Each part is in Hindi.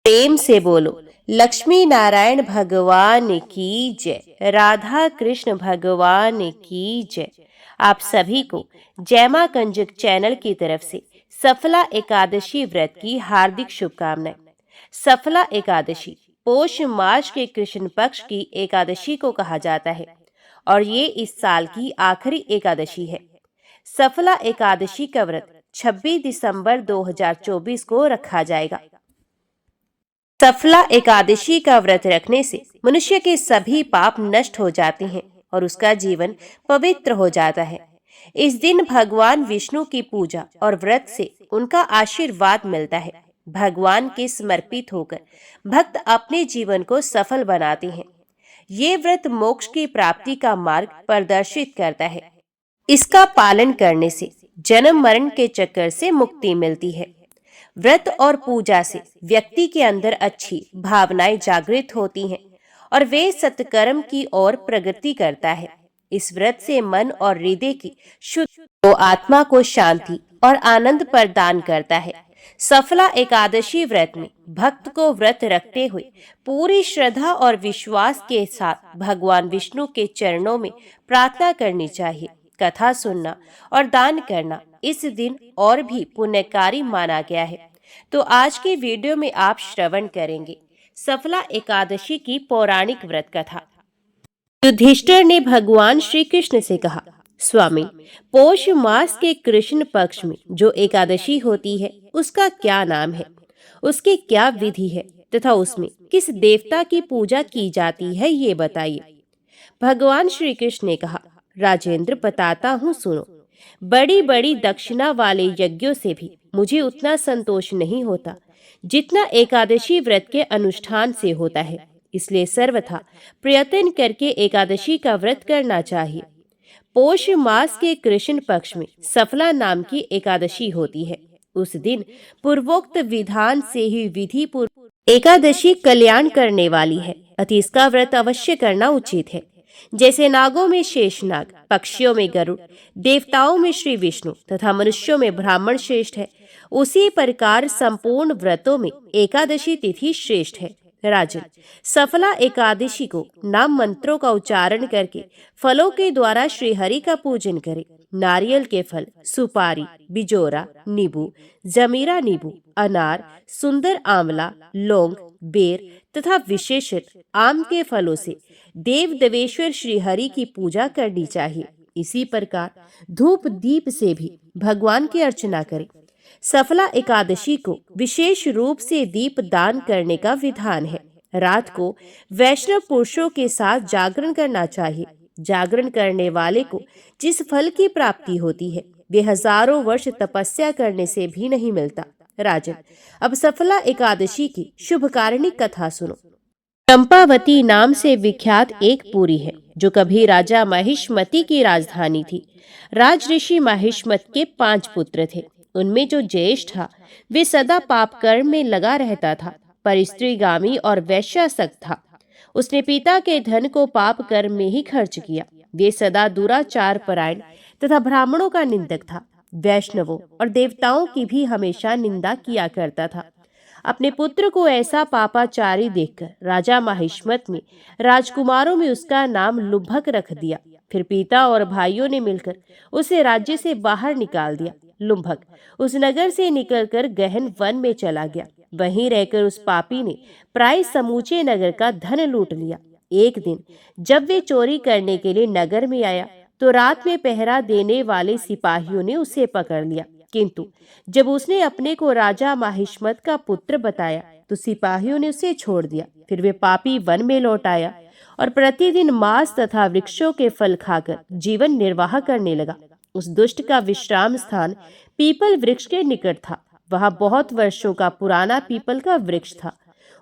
प्रेम से बोलो लक्ष्मी नारायण भगवान की जय, राधा कृष्ण भगवान की जय। आप सभी को जय मां कंजक चैनल की तरफ से सफला एकादशी व्रत की हार्दिक शुभकामनाएं। सफला एकादशी पोष मास के कृष्ण पक्ष की एकादशी को कहा जाता है और ये इस साल की आखिरी एकादशी है। सफला एकादशी का व्रत 26 दिसंबर 2024 को रखा जाएगा। सफला एकादशी का व्रत रखने से मनुष्य के सभी पाप नष्ट हो जाते हैं और उसका जीवन पवित्र हो जाता है। इस दिन भगवान विष्णु की पूजा और व्रत से उनका आशीर्वाद मिलता है। भगवान के समर्पित होकर भक्त अपने जीवन को सफल बनाते हैं। ये व्रत मोक्ष की प्राप्ति का मार्ग प्रदर्शित करता है। इसका पालन करने से जन्म मरण के चक्कर से मुक्ति मिलती है। व्रत और पूजा से व्यक्ति के अंदर अच्छी भावनाएं जागृत होती हैं और वे सत्कर्म की ओर प्रगति करता है। इस व्रत से मन और हृदय की शुद्ध तो आत्मा को शांति और आनंद प्रदान करता है। सफला एकादशी व्रत में भक्त को व्रत रखते हुए पूरी श्रद्धा और विश्वास के साथ भगवान विष्णु के चरणों में प्रार्थना करनी चाहिए। कथा सुनना और दान करना इस दिन और भी पुण्यकारी माना गया है। तो आज की वीडियो में आप श्रवण करेंगे सफला एकादशी की पौराणिक व्रत कथा। युधिष्ठिर ने भगवान श्री कृष्ण से कहा, स्वामी, पौष मास के कृष्ण पक्ष में जो एकादशी होती है उसका क्या नाम है, उसकी क्या विधि है तथा उसमें किस देवता की पूजा की जाती है, ये बताइए। भगवान श्री कृष्ण ने कहा, राजेंद्र, बताता हूँ, सुनो। बड़ी बड़ी दक्षिणा वाले यज्ञों से भी मुझे उतना संतोष नहीं होता जितना एकादशी व्रत के अनुष्ठान से होता है। इसलिए सर्वथा प्रयत्न करके एकादशी का व्रत करना चाहिए। पौष मास के कृष्ण पक्ष में सफला नाम की एकादशी होती है। उस दिन पूर्वोक्त विधान से ही विधि पूर्वक एकादशी कल्याण करने वाली है, अतः इसका व्रत अवश्य करना उचित है। जैसे नागों में शेषनाग, पक्षियों में गरुड़, देवताओं में श्री विष्णु तथा मनुष्यों में ब्राह्मण श्रेष्ठ है, उसी प्रकार संपूर्ण व्रतों में एकादशी तिथि श्रेष्ठ है। राजन, सफला एकादशी को नाम मंत्रों का उच्चारण करके फलों के द्वारा श्री हरि का पूजन करें। नारियल के फल, सुपारी, बिजोरा, नींबू, जमीरा नींबू, अनार, सुंदर आंवला, लौंग, बेर तथा विशेषत आम के फलों से देव देवेश्वर श्री हरि की पूजा करनी चाहिए। इसी प्रकार धूप दीप से भी भगवान की अर्चना करें। सफला एकादशी को विशेष रूप से दीप दान करने का विधान है। रात को वैष्णव पुरुषों के साथ जागरण करना चाहिए। जागरण करने वाले को जिस फल की प्राप्ति होती है वे हजारों वर्ष तपस्या करने से भी नहीं मिलता। राजन, अब सफला एकादशी की शुभकारिणी कथा सुनो। चंपावती नाम से विख्यात एक पुरी है जो कभी राजा महिष्मति की राजधानी थी। राज ऋषि महिष्मत के 5 पुत्र थे। उनमें जो ज्येष्ठ था वे सदा पाप कर्म में लगा रहता था, पर स्त्रीगामी और वैश्यासक्त था। उसने पिता के धन को पाप कर्म में ही खर्च किया। वे सदा दुराचार परायण तथा ब्राह्मणों का निंदक था। वैष्णवों और देवताओं की भी हमेशा निंदा किया करता था। अपने पुत्र को ऐसा पापाचारी देखकर राजा महिष्मत ने राजकुमारों में उसका नाम लुब्भक रख दिया। फिर पिता और भाइयों ने मिलकर उसे राज्य से बाहर निकाल दिया। लुब्भक उस नगर से निकलकर गहन वन में चला गया। वहीं रहकर उस पापी ने प्राय समूचे नगर का धन लूट लिया। एक दिन जब वे चोरी करने के लिए नगर में आया तो रात में पहरा देने वाले सिपाहियों ने उसे पकड़ लिया, किंतु जब उसने अपने को राजा महिष्मत का पुत्र बताया तो सिपाहियों ने उसे छोड़ दिया। फिर वे पापी वन में लौट आया और प्रतिदिन मांस तथा वृक्षों के फल खाकर जीवन निर्वाह करने लगा। उस दुष्ट का विश्राम स्थान पीपल वृक्ष के निकट था। वहां बहुत वर्षों का पुराना पीपल का वृक्ष था।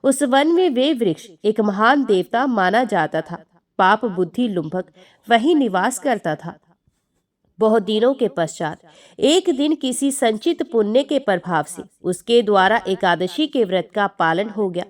उस वन में वे वृक्ष एक महान देवता माना जाता था। पाप बुद्धि लुब्भक वहीं निवास करता था। बहुत दिनों के पश्चात एक दिन किसी संचित पुण्य के प्रभाव से उसके द्वारा एकादशी के व्रत का पालन हो गया।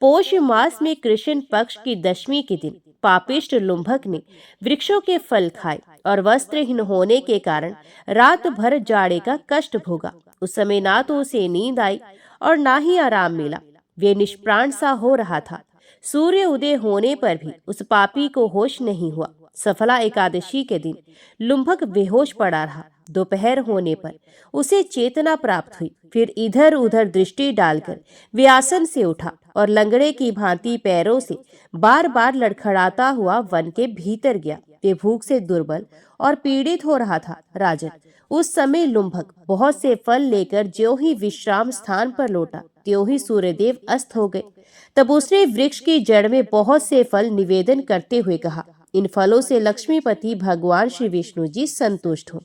पौष मास में कृष्ण पक्ष की दशमी के दिन पापिष्ट लुब्भक ने वृक्षों के फल खाए और वस्त्रहीन होने के कारण रात भर जाड़े का कष्ट भोगा। उस समय ना तो उसे नींद आई और ना ही आराम मिला। वे निष्प्राण सा हो रहा था। सूर्य उदय होने पर भी उस पापी को होश नहीं हुआ। सफला एकादशी के दिन लुम्भक बेहोश पड़ा रहा। दोपहर होने पर उसे चेतना प्राप्त हुई। फिर इधर उधर दृष्टि डालकर वे आसन से उठा और लंगड़े की भांति पैरों से बार बार लड़खड़ाता हुआ वन के भीतर गया। वे भूख से दुर्बल और पीड़ित हो रहा था। राजन, उस समय लुम्भक बहुत से फल लेकर ज्यों ही विश्राम स्थान पर लौटा, त्यों ही सूर्यदेव अस्त हो गए। तब उसने वृक्ष की जड़ में बहुत से फल निवेदन करते हुए कहा, इन फलों से लक्ष्मीपति भगवान श्री विष्णु जी संतुष्ट हो।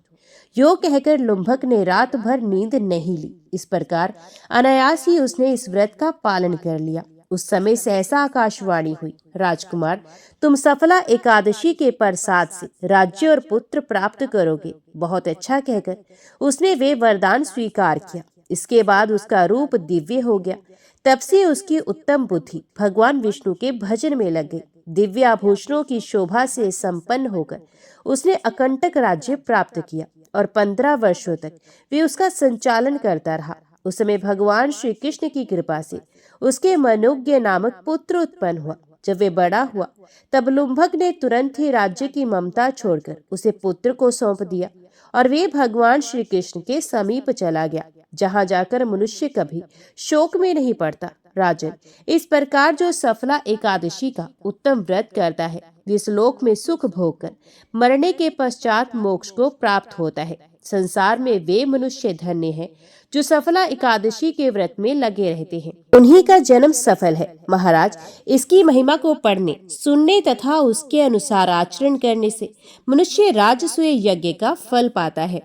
यो कहकर लुम्भक ने रात भर नींद नहीं ली। इस प्रकार अनायास ही उसने इस व्रत का पालन कर लिया। उस समय सहसा आकाशवाणी हुई, राजकुमार, तुम सफला एकादशी के प्रसाद से राज्य और पुत्र प्राप्त करोगे। बहुत अच्छा कहकर उसने वे वरदान स्वीकार किया। इसके बाद उसका रूप दिव्य हो गया। तब से उसकी उत्तम बुद्धि भगवान विष्णु के भजन में लग गई। दिव्य आभूषणों की शोभा से संपन्न होकर उसने अकंटक राज्य प्राप्त किया और 15 वर्षों तक वे उसका संचालन करता रहा। उस समय भगवान श्री कृष्ण की कृपा से उसके मनोज्ञ नामक पुत्र उत्पन्न हुआ। जब वे बड़ा हुआ तब लुम्भक ने तुरंत ही राज्य की ममता छोड़कर उसे पुत्र को सौंप दिया और वे भगवान श्री कृष्ण के समीप चला गया, जहाँ जाकर मनुष्य कभी शोक में नहीं पड़ता। राजन, इस प्रकार जो सफला एकादशी का उत्तम व्रत करता है, इस लोक में सुख भोग कर मरने के पश्चात मोक्ष को प्राप्त होता है। संसार में वे मनुष्य धन्य हैं जो सफला एकादशी के व्रत में लगे रहते हैं। उन्हीं का जन्म सफल है। महाराज, इसकी महिमा को पढ़ने, सुनने तथा उसके अनुसार आचरण करने से मनुष्य राजसूय यज्ञ का फल पाता है।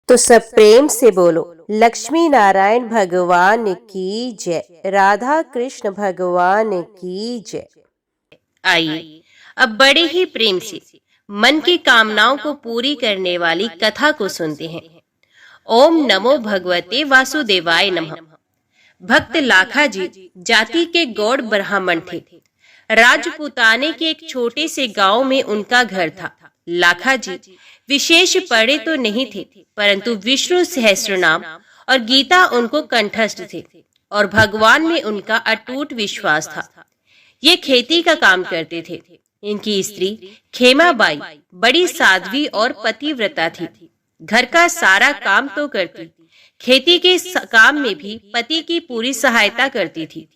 तो सब प्रेम से बोलो, लक्ष्मी नारायण भगवान की जय, राधा कृष्ण भगवान की जय। आइए अब बड़े ही प्रेम से मन की कामनाओं को पूरी करने वाली कथा को सुनते हैं। ओम नमो भगवते वासुदेवाय नमः। भक्त लाखा जी जाति के गौड़ ब्राह्मण थे। राजपूताने के एक छोटे से गांव में उनका घर था। लाखा जी विशेष पढ़े तो नहीं थे, परंतु विष्णु सहस्त्रनाम और गीता उनको कंठस्थ थे और भगवान में उनका अटूट विश्वास था। ये खेती का काम करते थे। इनकी स्त्री खेमाबाई बड़ी साध्वी और पतिव्रता थी। घर का सारा काम तो करती, खेती के काम में भी पति की पूरी सहायता करती थी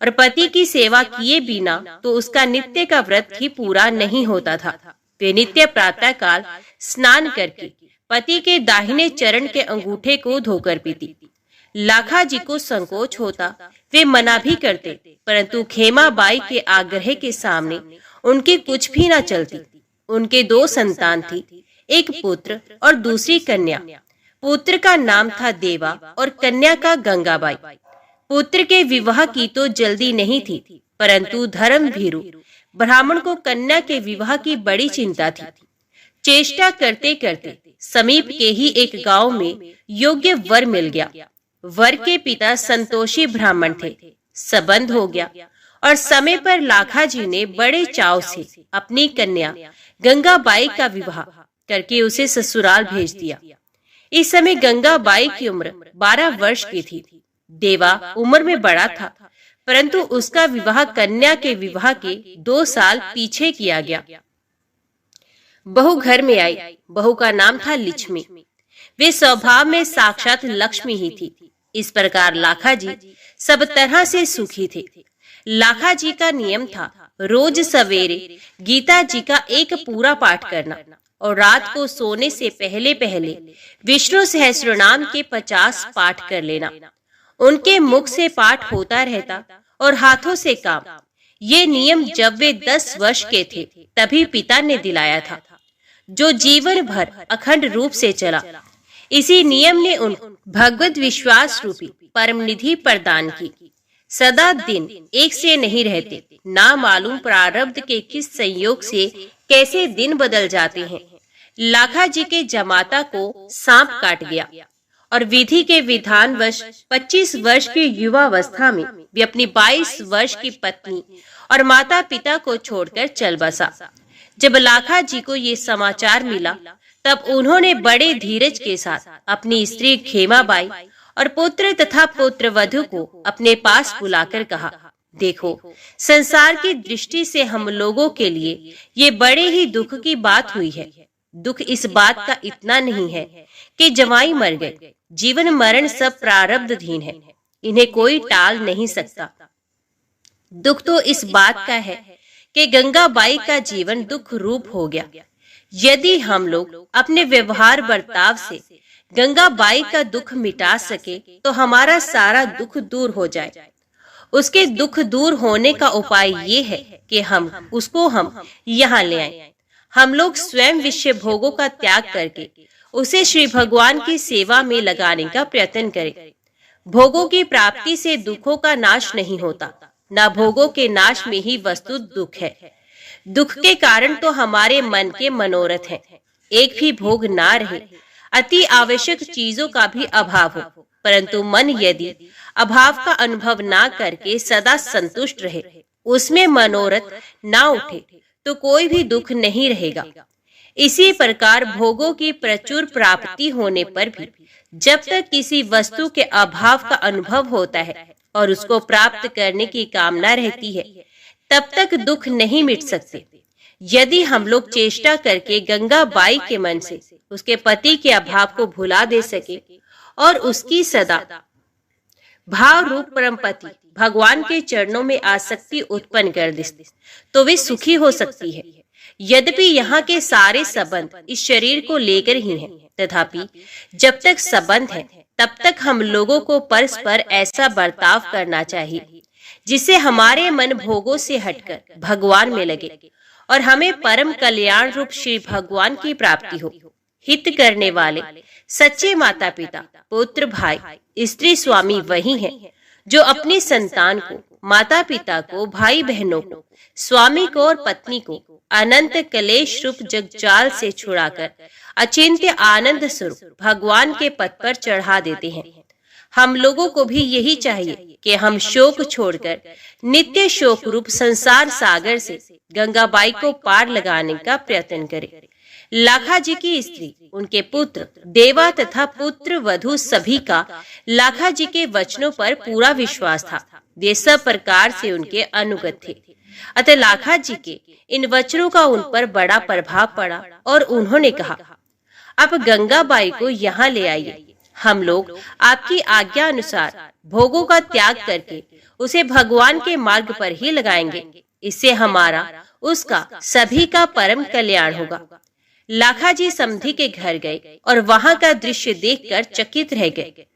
और पति की सेवा किए बिना तो उसका नित्य का व्रत ही पूरा नहीं होता था। वे नित्य प्रातः काल स्नान करके पति के दाहिने चरण के अंगूठे को धोकर पीती। लाखा जी को संकोच होता, वे मना भी करते, परंतु खेमाबाई के आग्रह के सामने उनकी कुछ भी न चलती। उनके 2 संतान थी, एक पुत्र और दूसरी कन्या। पुत्र का नाम था देवा और कन्या का गंगाबाई। पुत्र के विवाह की तो जल्दी नहीं थी, परंतु धर्म भीरु ब्राह्मण को कन्या के विवाह की बड़ी चिंता थी। चेष्टा करते करते समीप के ही एक गांव में योग्य वर मिल गया। वर के पिता संतोषी ब्राह्मण थे। संबंध हो गया और समय पर लाखा जी ने बड़े चाव से अपनी कन्या गंगाबाई का विवाह करके उसे ससुराल भेज दिया। इस समय गंगाबाई की उम्र 12 वर्ष की थी। देवा उम्र में बड़ा था, परंतु उसका विवाह कन्या के विवाह के 2 साल पीछे किया गया। बहू घर में आई। बहू का नाम था लक्ष्मी। वे स्वभाव में साक्षात लक्ष्मी ही थी। इस प्रकार लाखा जी सब तरह से सुखी थे। लाखा जी का नियम था रोज सवेरे गीता जी का एक पूरा पाठ करना और रात को सोने से पहले पहले विष्णु सहस्त्रनाम के 50 पाठ कर लेना। उनके मुख से पाठ होता रहता और हाथों से काम। ये नियम जब वे 10 वर्ष के थे तभी पिता ने दिलाया था, जो जीवन भर अखंड रूप से चला। इसी नियम ने उन भगवत विश्वास रूपी परम निधि प्रदान की। सदा दिन एक से नहीं रहते, ना मालूम प्रारब्ध के किस संयोग से कैसे दिन बदल जाते हैं। लाखा जी के जमाता को सांप काट गया और विधि के विधानवश 25 वर्ष की युवावस्था में वे अपनी 22 वर्ष की पत्नी और माता पिता को छोड़कर चल बसा। जब लाखा जी को ये समाचार मिला तब उन्होंने बड़े धीरज के साथ अपनी स्त्री खेमाबाई और पुत्र तथा पुत्रवधू को अपने पास बुलाकर कहा, देखो, संसार की दृष्टि से हम लोगों के लिए ये बड़े ही दुख की बात हुई है। दुख इस बात का इतना नहीं है कि जवाई मर गए। जीवन मरण सब प्रारब्धधीन है, इन्हें कोई टाल नहीं सकता। दुख तो इस बात का है कि गंगाबाई का जीवन दुख रूप हो गया। यदि हम लोग अपने व्यवहार बर्ताव से गंगाबाई का दुख मिटा सके तो हमारा सारा दुख दूर हो जाए। उसके दुख दूर होने का उपाय ये है कि हम यहाँ ले आए। हम लोग स्वयं विषय भोगों का त्याग करके उसे श्री भगवान की सेवा में लगाने का प्रयत्न करें। भोगों की प्राप्ति से दुखों का नाश नहीं होता, न भोगों के नाश में ही वस्तु दुख है। दुख के कारण तो हमारे मन के मनोरथ हैं। एक भी भोग ना रहे, अति आवश्यक चीजों का भी अभाव हो, परंतु मन यदि अभाव का अनुभव ना करके सदा संतुष्ट रहे, उसमें मनोरथ ना उठे, तो कोई भी दुख नहीं रहेगा। इसी प्रकार भोगों की प्रचुर प्राप्ति होने पर भी जब तक किसी वस्तु के अभाव का अनुभव होता है और उसको प्राप्त करने की कामना रहती है, तब तक दुख नहीं मिट सकते। यदि हम लोग चेष्टा करके गंगाबाई के मन से उसके पति के अभाव को भुला दे सके और उसकी सदा भाव रूप परमपति भगवान के चरणों में आसक्ति उत्पन्न कर दे, तो वे सुखी हो सकती है। यद्यपि यहाँ के सारे संबंध इस शरीर को लेकर ही हैं, तथापि जब तक संबंध है तब तक हम लोगों को परस्पर ऐसा बर्ताव करना चाहिए जिससे हमारे मन भोगों से हटकर भगवान में लगे और हमें परम कल्याण रूप श्री भगवान की प्राप्ति हो। हित करने वाले सच्चे माता पिता, पुत्र, भाई, स्त्री, स्वामी वही हैं जो अपनी संतान को, माता पिता को, भाई बहनों को, स्वामी को और पत्नी को अनंत कलेश रूप जगजाल से छुड़ाकर अचिंत्य आनंद स्वरूप भगवान के पद पर चढ़ा देते हैं। हम लोगों को भी यही चाहिए कि हम शोक छोड़कर नित्य शोक रूप संसार सागर से गंगाबाई को पार लगाने का प्रयत्न करें। लाखा जी की स्त्री, उनके पुत्र, देवा तथा पुत्र वधू सभी का लाखा जी के वचनों पर पूरा विश्वास था। वे सब प्रकार से उनके अनुगत थे, अतः लाखा जी के इन वचनों का उन पर बड़ा प्रभाव पड़ा और उन्होंने कहा, अब गंगाबाई को यहाँ ले आइए। हम लोग आपकी आज्ञा अनुसार भोगों का त्याग करके उसे भगवान के मार्ग पर ही लगाएंगे। इससे हमारा, उसका, सभी का परम कल्याण होगा। लाखा जी समधी के घर गए और वहां का दृश्य देखकर चकित रह गए।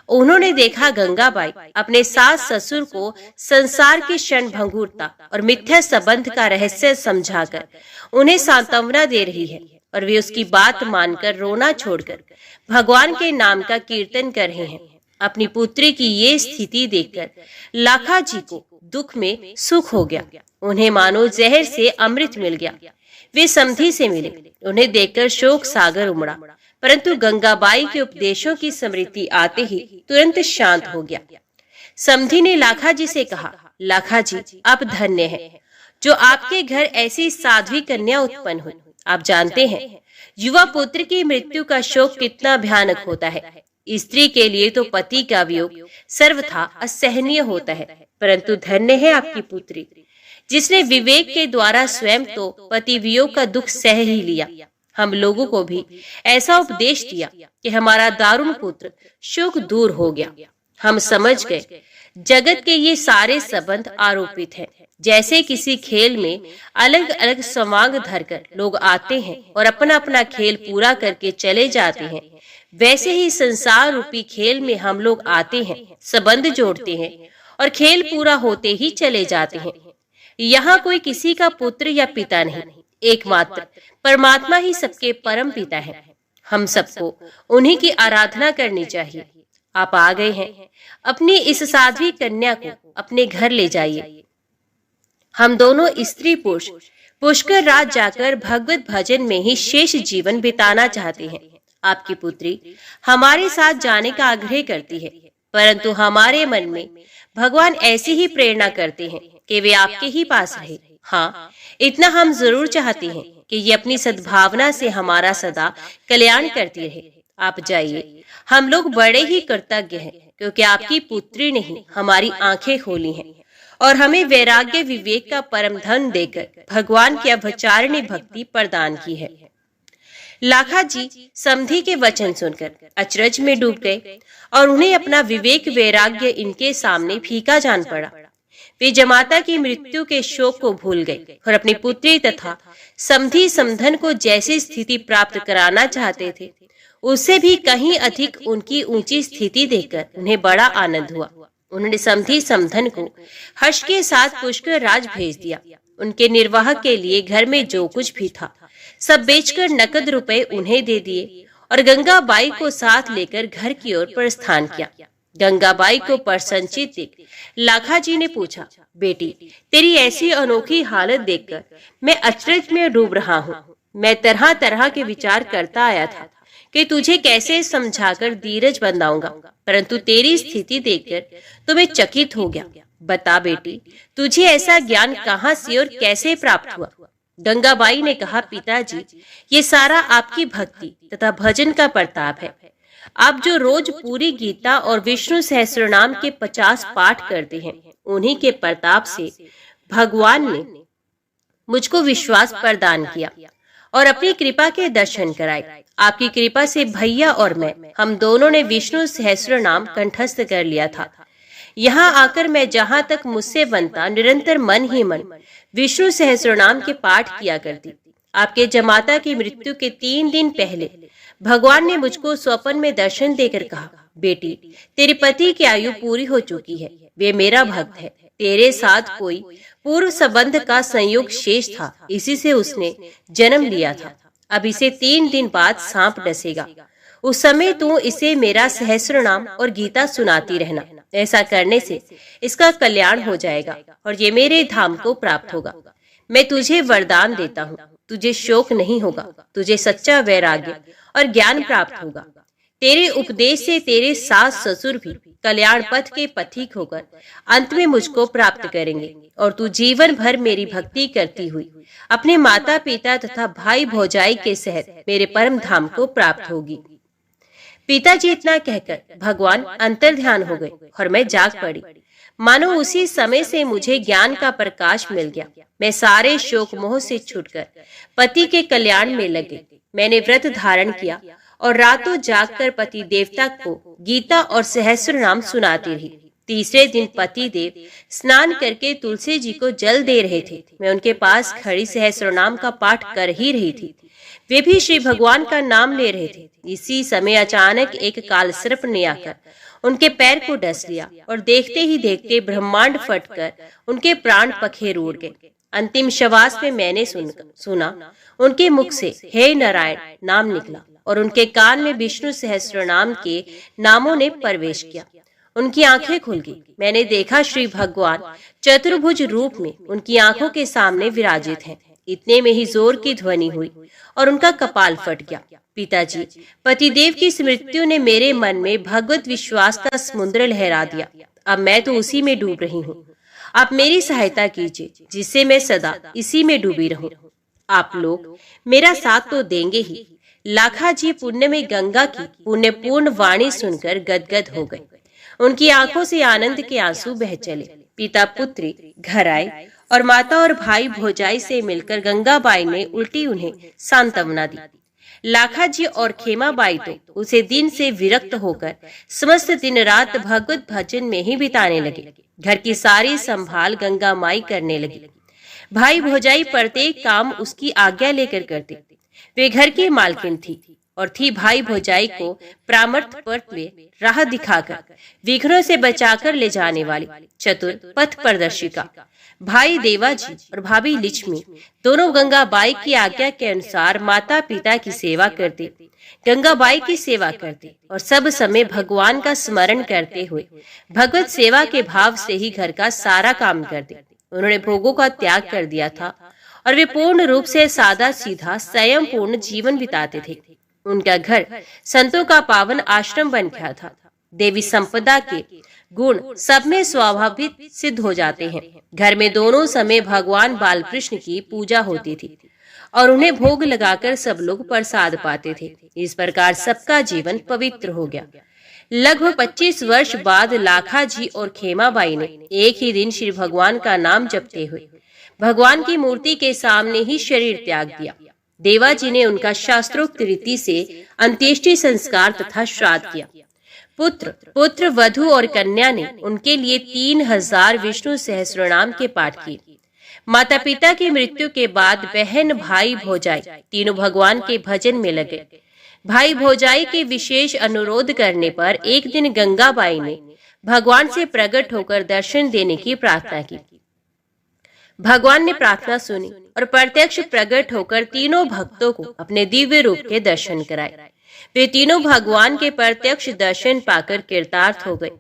उन्होंने देखा गंगाबाई अपने सास ससुर को संसार की क्षण भंगुरता और मिथ्या संबंध का रहस्य समझाकर उन्हें सांत्वना दे रही है और वे उसकी बात मानकर रोना छोड़कर भगवान के नाम का कीर्तन कर रहे हैं। अपनी पुत्री की ये स्थिति देखकर लाखा जी को दुख में सुख हो गया। उन्हें मानो जहर से अमृत मिल गया। वे समधी से मिले, उन्हें देखकर शोक सागर उमड़ा, परंतु गंगाबाई के उपदेशों की स्मृति आते ही तुरंत शांत हो गया। समधी ने लाखा जी से कहा, लाखा जी, आप धन्य हैं जो आपके घर ऐसी साध्वी कन्या उत्पन्न हुई। आप जानते हैं युवा पुत्र की मृत्यु का शोक कितना भयानक होता है। स्त्री के लिए तो पति का वियोग सर्वथा असहनीय होता है, परंतु धन्य है आपकी पुत्री जिसने विवेक के द्वारा स्वयं तो पति वियोग का दुख सह ही लिया। हम लोगों को भी ऐसा उपदेश दिया कि हमारा दारुण पुत्र शोक दूर हो गया। हम समझ गए जगत के ये सारे संबंध आरोपित हैं। जैसे किसी खेल में अलग अलग समांग धरकर लोग आते हैं और अपना अपना खेल पूरा करके चले जाते हैं, वैसे ही संसार रूपी खेल में हम लोग आते हैं, संबंध जोड़ते हैं और खेल पूरा होते ही चले जाते हैं। यहाँ कोई किसी का पुत्र या पिता नहीं, एकमात्र परमात्मा ही सबके परम पिता है। हम सबको उन्हीं की आराधना करनी चाहिए। आप आ गए हैं, अपनी इस साध्वी कन्या को अपने घर ले जाइए। हम दोनों स्त्री पुरुष पुष्कर रात जाकर भगवत भजन में ही शेष जीवन बिताना चाहते हैं। आपकी पुत्री हमारे साथ जाने का आग्रह करती है, परंतु हमारे मन में भगवान ऐसी ही प्रेरणा करते हैं कि वे आपके ही पास रहे। हाँ, इतना हम जरूर चाहते हैं कि ये अपनी सद्भावना से हमारा सदा कल्याण करती रहे। आप जाइए, हम लोग बड़े ही कृतज्ञ हैं क्योंकि आपकी पुत्री ने ही हमारी आंखें खोली हैं और हमें वैराग्य विवेक का परम धन देकर भगवान की अवचारिणी भक्ति प्रदान की है। लाखा जी समधी के वचन सुनकर अचरज में डूब गए और उन्हें अपना विवेक वैराग्य इनके सामने फीका जान पड़ा। वे जमाता की मृत्यु के शोक को भूल गए और अपनी पुत्री तथा समधी समधन को जैसी स्थिति प्राप्त कराना चाहते थे उससे भी कहीं अधिक उनकी ऊंची स्थिति देखकर उन्हें बड़ा आनंद हुआ। उन्होंने समधी समधन को हर्ष के साथ पुष्कर राज भेज दिया। उनके निर्वाह के लिए घर में जो कुछ भी था सब बेचकर नकद रुपए उन्हें दे दिए और गंगाबाई को साथ लेकर घर की ओर प्रस्थान किया। गंगाबाई को प्रसन्नचित देख लाखा जी ने पूछा, बेटी तेरी ऐसी अनोखी हालत देखकर मैं अचरज में डूब रहा हूँ। मैं तरह तरह के विचार करता आया था कि तुझे कैसे समझाकर धीरज बंधाऊंगा, परंतु तेरी स्थिति देखकर तो मैं चकित हो गया। बता बेटी तुझे ऐसा ज्ञान कहाँ से और कैसे प्राप्त हुआ? गंगाबाई ने कहा, पिताजी ये सारा आपकी भक्ति तथा भजन का प्रताप है। आप जो रोज पूरी गीता और विष्णु सहस्त्रनाम के 50 पाठ करते हैं उन्हीं के प्रताप से भगवान ने मुझको विश्वास प्रदान किया और अपनी कृपा के दर्शन कराए। आपकी कृपा से भैया और मैं हम दोनों ने विष्णु सहस्त्रनाम कंठस्थ कर लिया था। यहाँ आकर मैं जहाँ तक मुझसे बनता निरंतर मन ही मन विष्णु सहस्त्रनाम के पाठ किया करती। आपके जमाता की मृत्यु के 3 दिन पहले भगवान ने मुझको स्वप्न में दर्शन देकर कहा, बेटी तेरे पति की आयु पूरी हो चुकी है, वे मेरा भक्त है। तेरे साथ कोई पूर्व संबंध का संयोग शेष था, इसी से उसने जन्म लिया था। अब इसे 3 दिन बाद सांप डसेगा। उस समय तू इसे मेरा सहस्त्रनाम और गीता सुनाती रहना। ऐसा करने से इसका कल्याण हो जाएगा और ये मेरे धाम को प्राप्त होगा। मैं तुझे वरदान देता हूँ, तुझे शोक नहीं होगा, तुझे सच्चा वैराग्य और ज्ञान प्राप्त होगा। तेरे उपदेश से तेरे सास ससुर भी कल्याण पथ के पथिक होकर अंत में मुझको प्राप्त करेंगे और तू जीवन भर मेरी भक्ति करती हुई अपने माता पिता तथा भाई भौजाई के सहित मेरे परम धाम को प्राप्त होगी। पिताजी इतना कहकर भगवान अंतर ध्यान हो गए और मैं जाग पड़ी। मानो उसी समय से मुझे ज्ञान का प्रकाश मिल गया। मैं सारे शोक मोह से छूटकर पति के कल्याण में लग गई। मैंने व्रत धारण किया और रातों जागकर पति देवता को गीता और सहस्त्रनाम सुनाती रही। तीसरे दिन पति देव स्नान करके तुलसी जी को जल दे रहे थे। मैं उनके पास खड़ी सहस्त्रनाम का पाठ कर ही रही थी। वे भी श्री भगवान का नाम ले रहे थे। इसी समय अचानक एक कालसर्प ने आकर उनके पैर को डस लिया और देखते ही देखते ब्रह्मांड फटकर उनके प्राण पखेर उड़ गए। अंतिम श्वास में मैंने सुना उनके मुख से हे नारायण नाम निकला और उनके कान में विष्णु सहस्त्रनाम के नामों ने प्रवेश किया। उनकी आंखें खुल गई। मैंने देखा श्री भगवान चतुर्भुज रूप में उनकी आंखों के सामने विराजित हैं। इतने में ही जोर की ध्वनि हुई और उनका कपाल फट गया। पिताजी पतिदेव की मृत्यु ने मेरे मन में भगवत विश्वास का समुद्र लहरा दिया। अब मैं तो उसी में डूब रही हूँ। आप मेरी सहायता कीजिए जिससे मैं सदा इसी में डूबी रहूं। आप लोग मेरा साथ तो देंगे ही। लाखा जी पुण्य में गंगा की पुण्यपूर्ण वाणी सुनकर गदगद हो गए। उनकी आंखों से आनंद के आंसू बह चले। पिता पुत्री घर आए और माता और भाई भौजाई से मिलकर गंगाबाई ने उल्टी उन्हें सांत्वना दी। लाखा जी और खेमाबाई तो उसे दिन से विरक्त होकर समस्त दिन रात भगवत भजन में ही बिताने लगे। घर की सारी संभाल गंगा माई करने लगी। भाई भौजाई प्रत्येक काम उसकी आज्ञा लेकर करते। वे घर की मालकिन थी और थी भाई भौजाई को प्रामर्थ पथ में राह दिखाकर विघ्नों से बचाकर ले जाने वाली चतुर पथ प्रदर्शिका। भाई देवाजी और भाभी लक्ष्मी दोनों गंगाबाई की आज्ञा के अनुसार माता पिता की सेवा करते, गंगाबाई की सेवा करते और सब समय भगवान का स्मरण करते हुए भगवत सेवा के भाव से ही घर का सारा काम करते। उन्होंने भोगों का त्याग कर दिया था और वे पूर्ण रूप से सादा सीधा संयम पूर्ण जीवन बिताते थे। उनका घर संतों का पावन आश्रम बन गया था। देवी संपदा के गुण सब में स्वाभाविक सिद्ध हो जाते हैं। घर में दोनों समय भगवान बालकृष्ण की पूजा होती थी और उन्हें भोग लगाकर सब लोग प्रसाद पाते थे। इस प्रकार सबका जीवन पवित्र हो गया। लगभग 25 वर्ष बाद लाखा जी और खेमाबाई ने एक ही दिन श्री भगवान का नाम जपते हुए भगवान की मूर्ति के सामने ही शरीर त्याग दिया। देवा जी ने उनका शास्त्रोक्त रीति से अंत्येष्टि संस्कार तथा श्राद्ध किया। पुत्र वधु और कन्या ने उनके लिए 3000 विष्णु सहस्रनाम के पाठ किए। माता पिता की मृत्यु के बाद बहन भाई भौजाई तीनों भगवान के भजन में लगे। भाई भौजाई के विशेष अनुरोध करने पर एक दिन गंगाबाई ने भगवान से प्रकट होकर दर्शन देने की प्रार्थना की। भगवान ने प्रार्थना सुनी और प्रत्यक्ष प्रकट होकर तीनों भक्तों को अपने दिव्य रूप के दर्शन कराए। वे तीनों भगवान के प्रत्यक्ष दर्शन पाकर कृतार्थ हो गए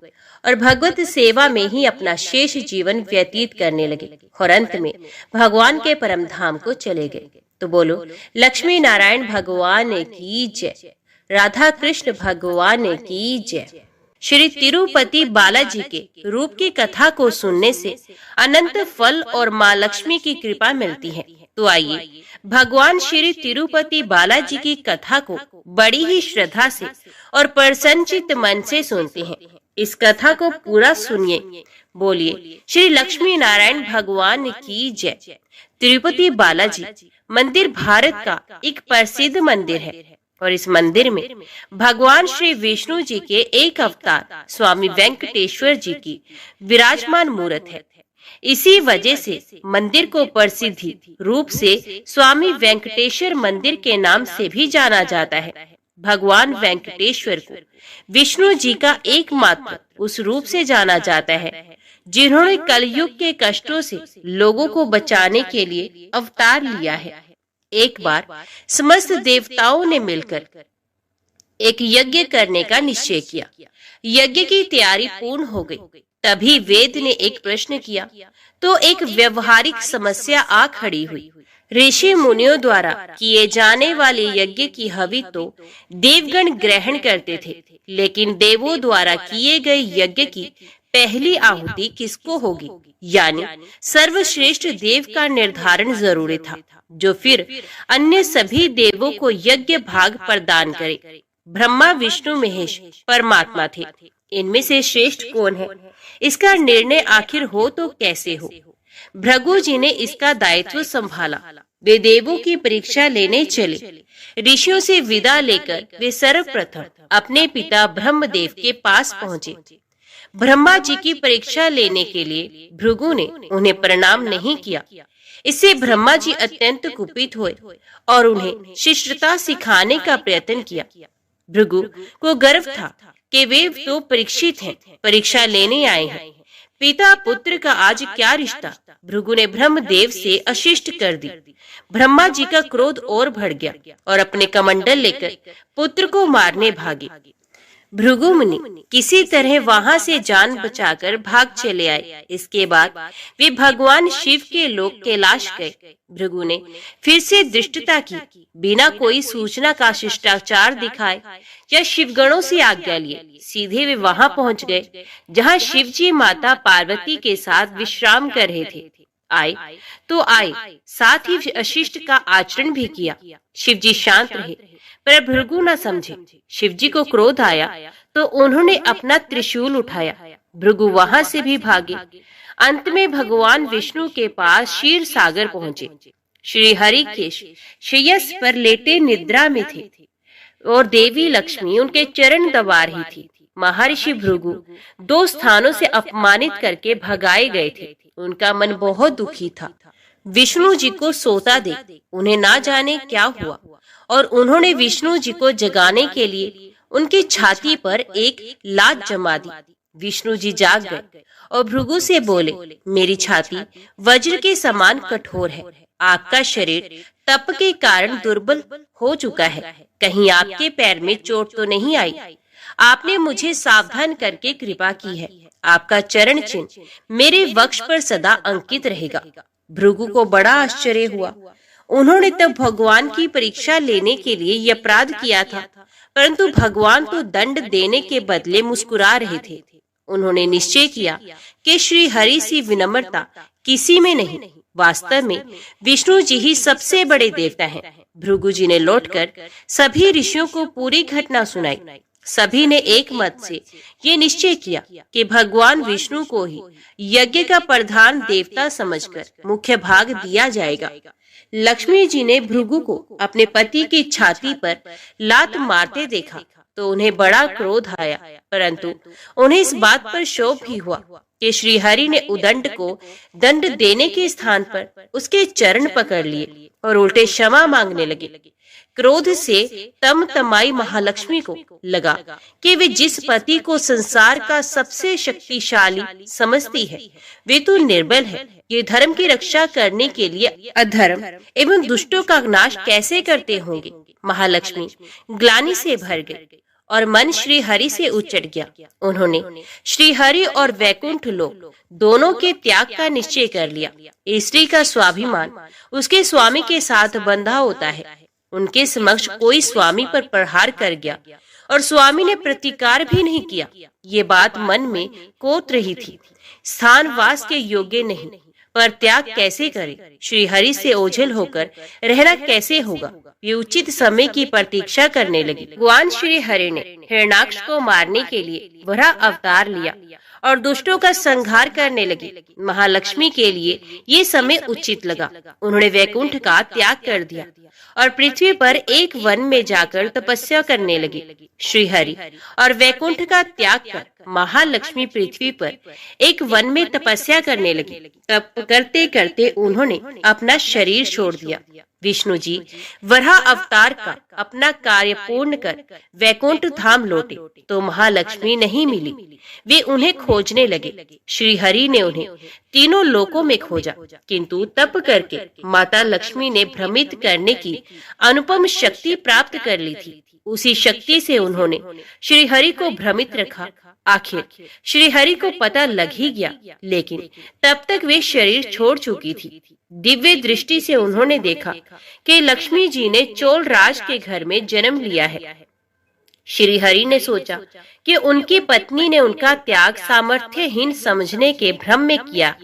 और भगवत सेवा में ही अपना शेष जीवन व्यतीत करने लगे और अंत में भगवान के परम धाम को चले गए। तो बोलो लक्ष्मी नारायण भगवान की जय, राधा कृष्ण भगवान की जय। श्री तिरुपति बालाजी के रूप की कथा को सुनने से अनंत फल और माँ लक्ष्मी की कृपा मिलती है। तो आइए भगवान श्री तिरुपति बालाजी की कथा को बड़ी ही श्रद्धा से और प्रसन्नचित्त मन से सुनते हैं। इस कथा को पूरा सुनिए। बोलिए श्री लक्ष्मी नारायण भगवान की जय। तिरुपति बालाजी मंदिर भारत का एक प्रसिद्ध मंदिर है और इस मंदिर में भगवान श्री विष्णु जी के एक अवतार स्वामी वेंकटेश्वर जी की विराजमान मूर्त है। इसी वजह से मंदिर को प्रसिद्धि रूप से स्वामी वेंकटेश्वर मंदिर के नाम से भी जाना जाता है। भगवान वेंकटेश्वर को विष्णु जी का एकमात्र उस रूप से जाना जाता है जिन्होंने कलयुग के कष्टों से लोगों को बचाने के लिए अवतार लिया है। एक बार समस्त देवताओं ने मिलकर एक यज्ञ करने का निश्चय किया। यज्ञ की तैयारी पूर्ण हो गई। तभी वेद ने एक प्रश्न किया तो एक व्यवहारिक समस्या आ खड़ी हुई। ऋषि मुनियों द्वारा किए जाने वाले यज्ञ की हवि तो देवगण ग्रहण करते थे, लेकिन देवों द्वारा किए गए यज्ञ की पहली आहुति किसको होगी, यानी सर्वश्रेष्ठ देव का निर्धारण जरूरी था, जो फिर अन्य सभी देवों को यज्ञ भाग प्रदान करे। ब्रह्मा विष्णु महेश परमात्मा थे। इनमें से श्रेष्ठ कौन है, इसका निर्णय आखिर हो तो कैसे हो। भृगु जी ने इसका दायित्व संभाला। वे देवों की परीक्षा लेने चले। ऋषियों से विदा लेकर वे सर्वप्रथम अपने पिता ब्रह्मदेव के पास पहुंचे। ब्रह्मा जी की परीक्षा लेने के लिए भृगु ने उन्हें प्रणाम नहीं किया। इससे ब्रह्मा जी अत्यंत कुपित हुए और उन्हें शिष्टता सिखाने का प्रयत्न किया। भृगु को गर्व था कि वे तो परीक्षित हैं, परीक्षा लेने आए हैं। पिता पुत्र का आज क्या रिश्ता। भृगु ने ब्रह्मदेव से अशिष्ट कर दी। ब्रह्मा जी का क्रोध और बढ़ गया और अपने कमंडल लेकर पुत्र को मारने भागे। भृगु मुनि किसी तरह वहां से जान बचाकर भाग चले आए। इसके बाद वे भगवान शिव के लोक कैलाश गए। भृगु ने फिर से दृष्टता की, बिना कोई सूचना का शिष्टाचार दिखाए या शिवगणों से आज्ञा लिए सीधे वे वहां पहुंच गए जहां शिव जी माता पार्वती के साथ विश्राम कर रहे थे। आए तो आए, साथ ही अशिष्ट का आचरण भी किया। शिव जी शांत रहे, पर भृगु न समझे। शिव जी को क्रोध आया तो उन्होंने अपना त्रिशूल उठाया। भृगु वहां से भी भागे। अंत में भगवान विष्णु के पास क्षीर सागर पहुंचे। श्री हरिकेश श्रेयस पर लेटे निद्रा में थे और देवी लक्ष्मी उनके चरण दबा रही थी। महर्षि भृगु 2 स्थानों से अपमानित करके भगाए गए थे। उनका मन बहुत दुखी था। विष्णु जी को सोता देख उन्हें ना जाने क्या हुआ और उन्होंने विष्णु जी को जगाने के लिए उनकी छाती पर एक लात जमा दी। विष्णु जी जाग गए और भृगु से बोले, मेरी छाती वज्र के समान कठोर है। आपका शरीर तप के कारण दुर्बल हो चुका है। कहीं आपके पैर में चोट तो नहीं आई। आपने मुझे सावधान करके कृपा की है। आपका चरण चिन्ह मेरे वक्ष पर सदा अंकित रहेगा। भृगु को बड़ा आश्चर्य हुआ। उन्होंने तब भगवान की परीक्षा लेने के लिए यह अपराध किया था, परंतु भगवान तो दंड देने के बदले मुस्कुरा रहे थे। उन्होंने निश्चय किया कि श्री हरि सी विनम्रता किसी में नहीं, वास्तव में विष्णु जी ही सबसे बड़े देवता हैं। भृगु जी ने लौटकर सभी ऋषियों को पूरी घटना सुनाई। सभी ने एक मत से ये निश्चय किया कि भगवान विष्णु को ही यज्ञ का प्रधान देवता समझकर मुख्य भाग दिया जाएगा। लक्ष्मी जी ने भृगु को अपने पति की छाती पर लात मारते देखा तो उन्हें बड़ा क्रोध आया, परंतु उन्हें इस बात पर शोभ भी हुआ कि श्री हरि ने उदंड को दंड देने के स्थान पर उसके चरण पकड़ लिए और उल्टे क्षमा मांगने लगे। क्रोध से तमतमाई महालक्ष्मी को लगा कि वे जिस पति को संसार का सबसे शक्तिशाली समझती है वे तो निर्बल है। ये धर्म की रक्षा करने के लिए अधर्म एवं दुष्टों का नाश कैसे करते होंगे। महालक्ष्मी ग्लानि से भर गई और मन श्री हरि से उचट गया। उन्होंने श्री हरि और वैकुंठ लोक दोनों के त्याग का निश्चय कर लिया। स्त्री का स्वाभिमान उसके स्वामी के साथ बंधा होता है। उनके समक्ष कोई स्वामी पर प्रहार कर गया और स्वामी ने प्रतिकार भी नहीं किया। ये बात मन में कोत रही थी। स्थानवास के योग्य नहीं, पर त्याग कैसे करे, श्री हरि से ओझल होकर रहना कैसे होगा। ये उचित समय की प्रतीक्षा करने लगी। भगवान श्री हरि ने हिरण्याक्ष को मारने के लिए वराह अवतार लिया और दुष्टों का संहार करने लगे। महालक्ष्मी के लिए ये समय उचित लगा। उन्होंने वैकुंठ का त्याग कर दिया और पृथ्वी पर एक वन में जाकर तपस्या करने लगे। श्री हरि और वैकुंठ का त्याग कर महालक्ष्मी पृथ्वी पर एक वन में तपस्या करने लगे। तप करते करते उन्होंने अपना शरीर छोड़ दिया। विष्णु जी वराह अवतार का अपना कार्य पूर्ण कर वैकुंठ धाम लौटे तो महालक्ष्मी नहीं मिली। वे उन्हें खोजने लगे। श्री हरि ने उन्हें तीनों लोकों में खोजा, किंतु तप करके माता लक्ष्मी ने भ्रमित करने की अनुपम शक्ति प्राप्त कर ली थी। उसी शक्ति से उन्होंने श्री हरि को भ्रमित रखा। आखिर श्री हरि को पता लग ही गया, लेकिन तब तक वे शरीर छोड़ चुकी थी। दिव्य दृष्टि से उन्होंने देखा कि लक्ष्मी जी ने चोल राज के घर में जन्म लिया है। श्री हरि ने सोचा कि उनकी पत्नी ने उनका त्याग सामर्थ्यहीन समझने के भ्रम में किया,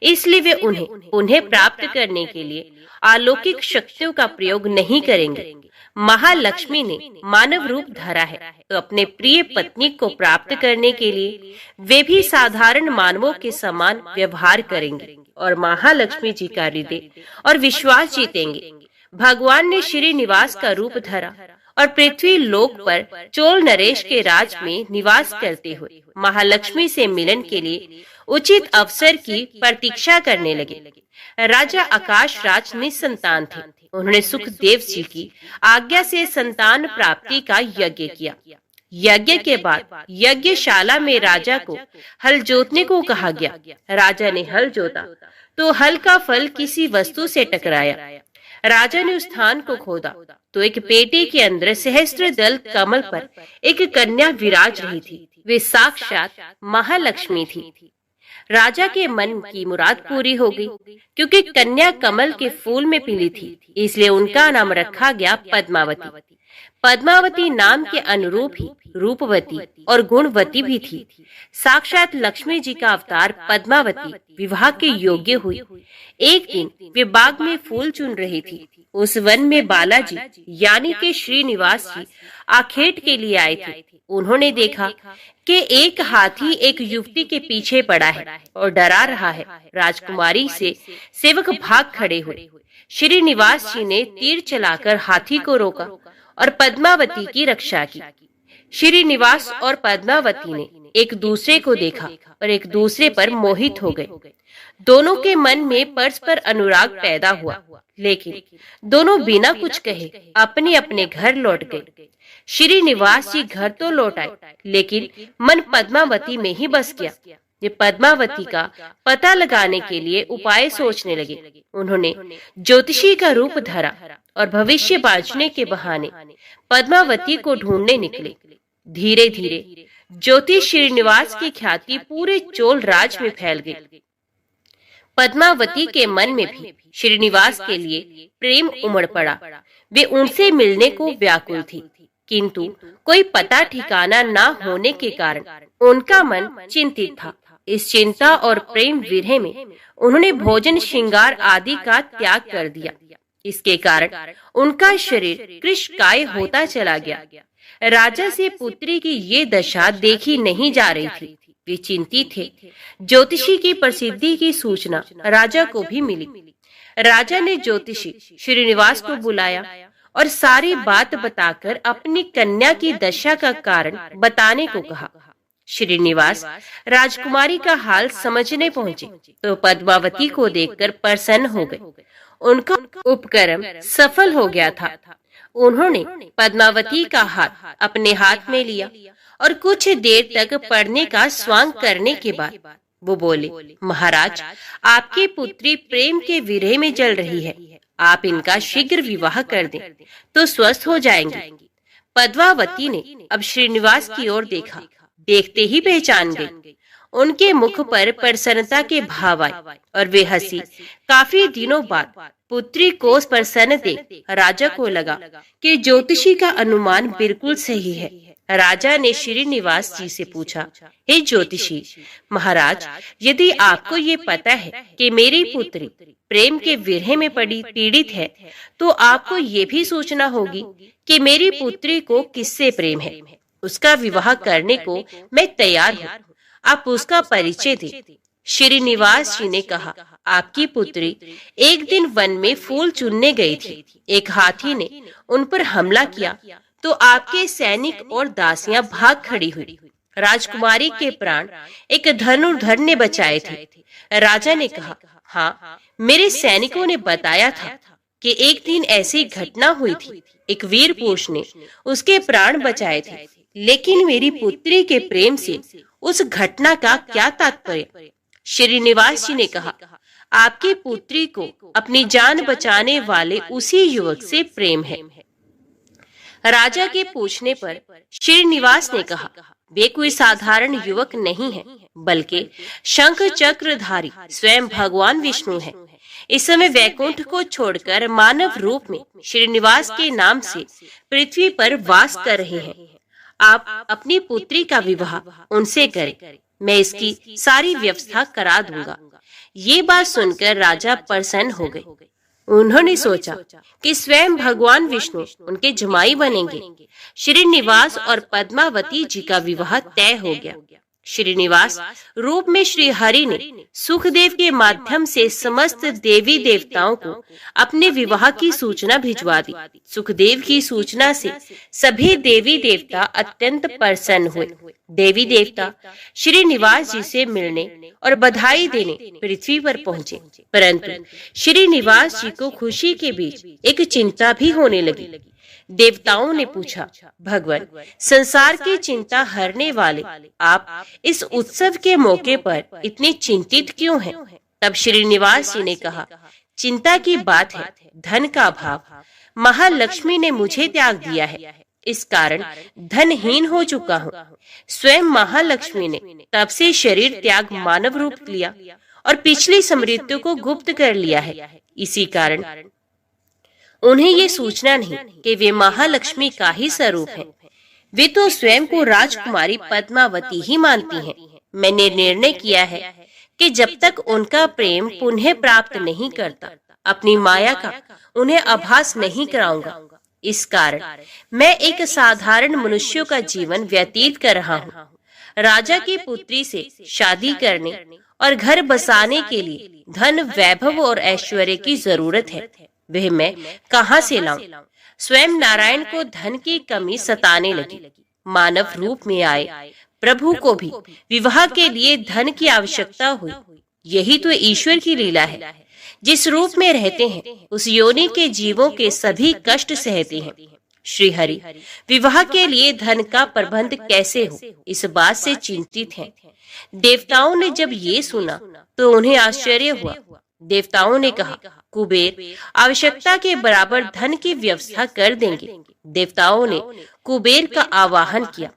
इसलिए वे उन्हें प्राप्त करने के लिए अलौकिक शक्तियों का प्रयोग नहीं करेंगे। महालक्ष्मी ने मानव रूप धरा है तो अपने प्रिय पत्नी को प्राप्त करने के लिए वे भी साधारण मानवों के समान व्यवहार करेंगे और महालक्ष्मी जी का हृदय और विश्वास जीतेंगे। भगवान ने श्रीनिवास का रूप धरा और पृथ्वी लोक पर चोल नरेश के राज में निवास करते हुए महालक्ष्मी से मिलन के लिए उचित अवसर की प्रतीक्षा करने लगे। राजा आकाश राज निसंतान थे। उन्होंने सुखदेव जी की आज्ञा से संतान प्राप्ति का यज्ञ किया। यज्ञ के बाद यज्ञशाला में राजा को हल जोतने को कहा गया। राजा ने हल जोता तो हल का फल किसी वस्तु से टकराया। राजा ने उस स्थान को खोदा तो एक पेटी के अंदर सहस्त्र दल कमल पर एक कन्या विराज रही थी। वे साक्षात महालक्ष्मी थी। राजा के मन की मुराद पूरी हो गई, क्योंकि कन्या कमल के फूल में पीली थी, इसलिए उनका नाम रखा गया पद्मावती। पद्मावती नाम के अनुरूप ही रूपवती और गुणवती भी थी। साक्षात लक्ष्मी जी का अवतार पद्मावती विवाह के योग्य हुई। एक दिन वे बाग में फूल चुन रही थी। उस वन में बालाजी यानी के श्रीनिवास जी आखेट के लिए आए थे। उन्होंने देखा कि एक हाथी एक युवती के पीछे पड़ा है और डरा रहा है। राजकुमारी से सेवक भाग खड़े हुए। श्रीनिवास जी ने तीर चलाकर हाथी को रोका और पद्मावती की रक्षा की। श्रीनिवास और पद्मावती ने एक दूसरे को देखा और एक दूसरे पर मोहित हो गए। दोनों के मन में परस्पर अनुराग पैदा हुआ, लेकिन दोनों बिना कुछ कहे अपने अपने घर लौट गए। श्रीनिवास जी घर तो लौट आए, लेकिन मन पद्मावती में ही बस गया। ये पद्मावती का पता लगाने के लिए उपाय सोचने लगे। उन्होंने ज्योतिषी का रूप धरा और भविष्य बांचने के बहाने पद्मावती को ढूंढने निकले। धीरे धीरे ज्योतिष श्रीनिवास की ख्याति पूरे चोल राज में फैल गई। पद्मावती के मन में भी श्रीनिवास के लिए प्रेम उमड़ पड़ा। वे उनसे मिलने को व्याकुल थी। किंतु कोई पता ठिकाना न होने के कारण उनका मन चिंतित था। इस चिंता और प्रेम विरह में उन्होंने भोजन श्रृंगार आदि का त्याग कर दिया। इसके कारण उनका शरीर कृशकाय होता चला गया। राजा से पुत्री की ये दशा देखी नहीं जा रही थी। वे चिंतित थे। ज्योतिषी की प्रसिद्धि की सूचना राजा को भी मिली। राजा ने ज्योतिषी श्रीनिवास को बुलाया और सारी बात बताकर अपनी कन्या की दशा का कारण बताने को कहा। श्रीनिवास राजकुमारी का हाल समझने पहुंचे तो पद्मावती को देखकर प्रसन्न हो गए। उनका उपक्रम सफल हो गया था। उन्होंने पद्मावती का हाथ अपने हाथ में लिया और कुछ देर तक पढ़ने का स्वांग करने के बाद वो बोले, महाराज, आपकी पुत्री प्रेम के विरह में जल रही है। आप इनका शीघ्र विवाह कर दें तो स्वस्थ हो जाएंगे। पद्मावती ने अब श्रीनिवास की ओर देखा। देखते ही पहचान गई। उनके मुख पर प्रसन्नता के भाव आए और वे हंसी। काफी दिनों बाद पुत्री को प्रसन्न देख राजा को लगा कि ज्योतिषी का अनुमान बिल्कुल सही है। राजा ने श्रीनिवास जी से पूछा, हे ज्योतिषी महाराज, यदि आपको ये पता है कि मेरी पुत्री प्रेम के विरह में पीड़ित है, तो आपको ये भी सोचना होगी कि मेरी पुत्री को किससे प्रेम है। उसका विवाह करने को मैं तैयार हूँ। आप उसका परिचय दें। श्रीनिवास जी ने कहा, आपकी पुत्री एक दिन वन में फूल चुनने गई थी। एक हाथी ने उन पर हमला किया तो आपके सैनिक और दासियां भाग खड़ी हुई। राजकुमारी के प्राण एक धनुर्धर ने बचाए थे। राजा ने कहा, हाँ, मेरे सैनिकों ने बताया था कि एक दिन ऐसी घटना हुई थी। एक वीर पुरुष ने उसके प्राण बचाए थे, लेकिन मेरी पुत्री के प्रेम से उस घटना का क्या तात्पर्य। श्रीनिवास जी ने कहा, आपकी पुत्री को अपनी जान बचाने वाले उसी युवक से प्रेम है। राजा के पूछने पर श्रीनिवास ने कहा, वे कोई साधारण युवक नहीं है, बल्कि शंख चक्रधारी स्वयं भगवान विष्णु है। इस समय वैकुंठ को छोड़कर मानव रूप में श्रीनिवास के नाम से पृथ्वी पर वास कर रहे हैं। आप अपनी पुत्री का विवाह उनसे करें। मैं इसकी सारी व्यवस्था करा दूंगा। ये बात सुनकर राजा प्रसन्न हो गए। उन्होंने सोचा कि स्वयं भगवान विष्णु उनके जमाई बनेंगे। श्रीनिवास और पद्मावती जी का विवाह तय हो गया। श्रीनिवास रूप में श्री हरि ने सुखदेव के माध्यम से समस्त देवी देवताओं को अपने विवाह की सूचना भिजवा दी। सुखदेव की सूचना से सभी देवी देवता अत्यंत प्रसन्न हुए। देवी देवता श्रीनिवास जी से मिलने और बधाई देने पृथ्वी पर पहुँचे, परंतु श्रीनिवास जी को खुशी के बीच एक चिंता भी होने लगी। देवताओं ने पूछा, भगवान, संसार की चिंता हरने वाले आप इस उत्सव के मौके पर इतने चिंतित क्यों हैं? तब श्रीनिवास जी ने कहा, चिंता की बात है धन का अभाव। महालक्ष्मी ने मुझे त्याग दिया है, इस कारण धनहीन हो चुका हूँ। स्वयं महालक्ष्मी ने तब से शरीर त्याग मानव रूप लिया और पिछली समृद्धि को गुप्त कर लिया है। इसी कारण उन्हें ये सूचना नहीं कि वे महालक्ष्मी का ही स्वरूप हैं। वे तो स्वयं को राजकुमारी पद्मावती ही मानती हैं। मैंने निर्णय किया है कि जब तक उनका प्रेम पुनः प्राप्त नहीं करता, अपनी माया का उन्हें आभास नहीं कराऊंगा। इस कारण मैं एक साधारण मनुष्यों का जीवन व्यतीत कर रहा हूँ। राजा की पुत्री से शादी करने और घर बसाने के लिए धन, वैभव और ऐश्वर्य की जरूरत है। वह मैं कहाँ से लाऊं? स्वयं नारायण को धन की कमी सताने लगी। मानव रूप में आए प्रभु को भी विवाह के लिए धन की आवश्यकता हुई। यही तो ईश्वर की लीला है। जिस रूप में रहते हैं उस योनि के जीवों के सभी कष्ट सहते हैं। श्री हरि विवाह के लिए धन का प्रबंध कैसे हो, इस बात से चिंतित हैं। देवताओं ने जब ये सुना तो उन्हें आश्चर्य हुआ। देवताओं ने कहा, कुबेर आवश्यकता के बराबर धन की व्यवस्था कर देंगे। देवताओं ने कुबेर का आवाहन किया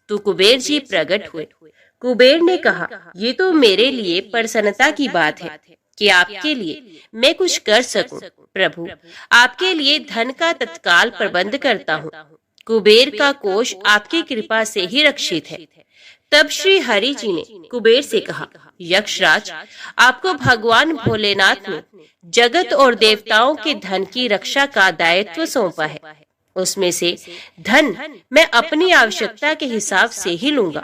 तो कुबेर जी प्रकट हुए। कुबेर ने कहा, ये तो मेरे लिए प्रसन्नता की बात है कि आपके लिए मैं कुछ कर सकूं। प्रभु, आपके लिए धन का तत्काल प्रबंध करता हूँ। कुबेर का कोष आपकी कृपा से ही रक्षित है। तब श्री हरि जी ने कुबेर से कहा, यक्षराज, आपको भगवान भोलेनाथ ने जगत और देवताओं के धन की रक्षा का दायित्व सौंपा है। उसमें से धन मैं अपनी आवश्यकता के हिसाब से ही लूंगा,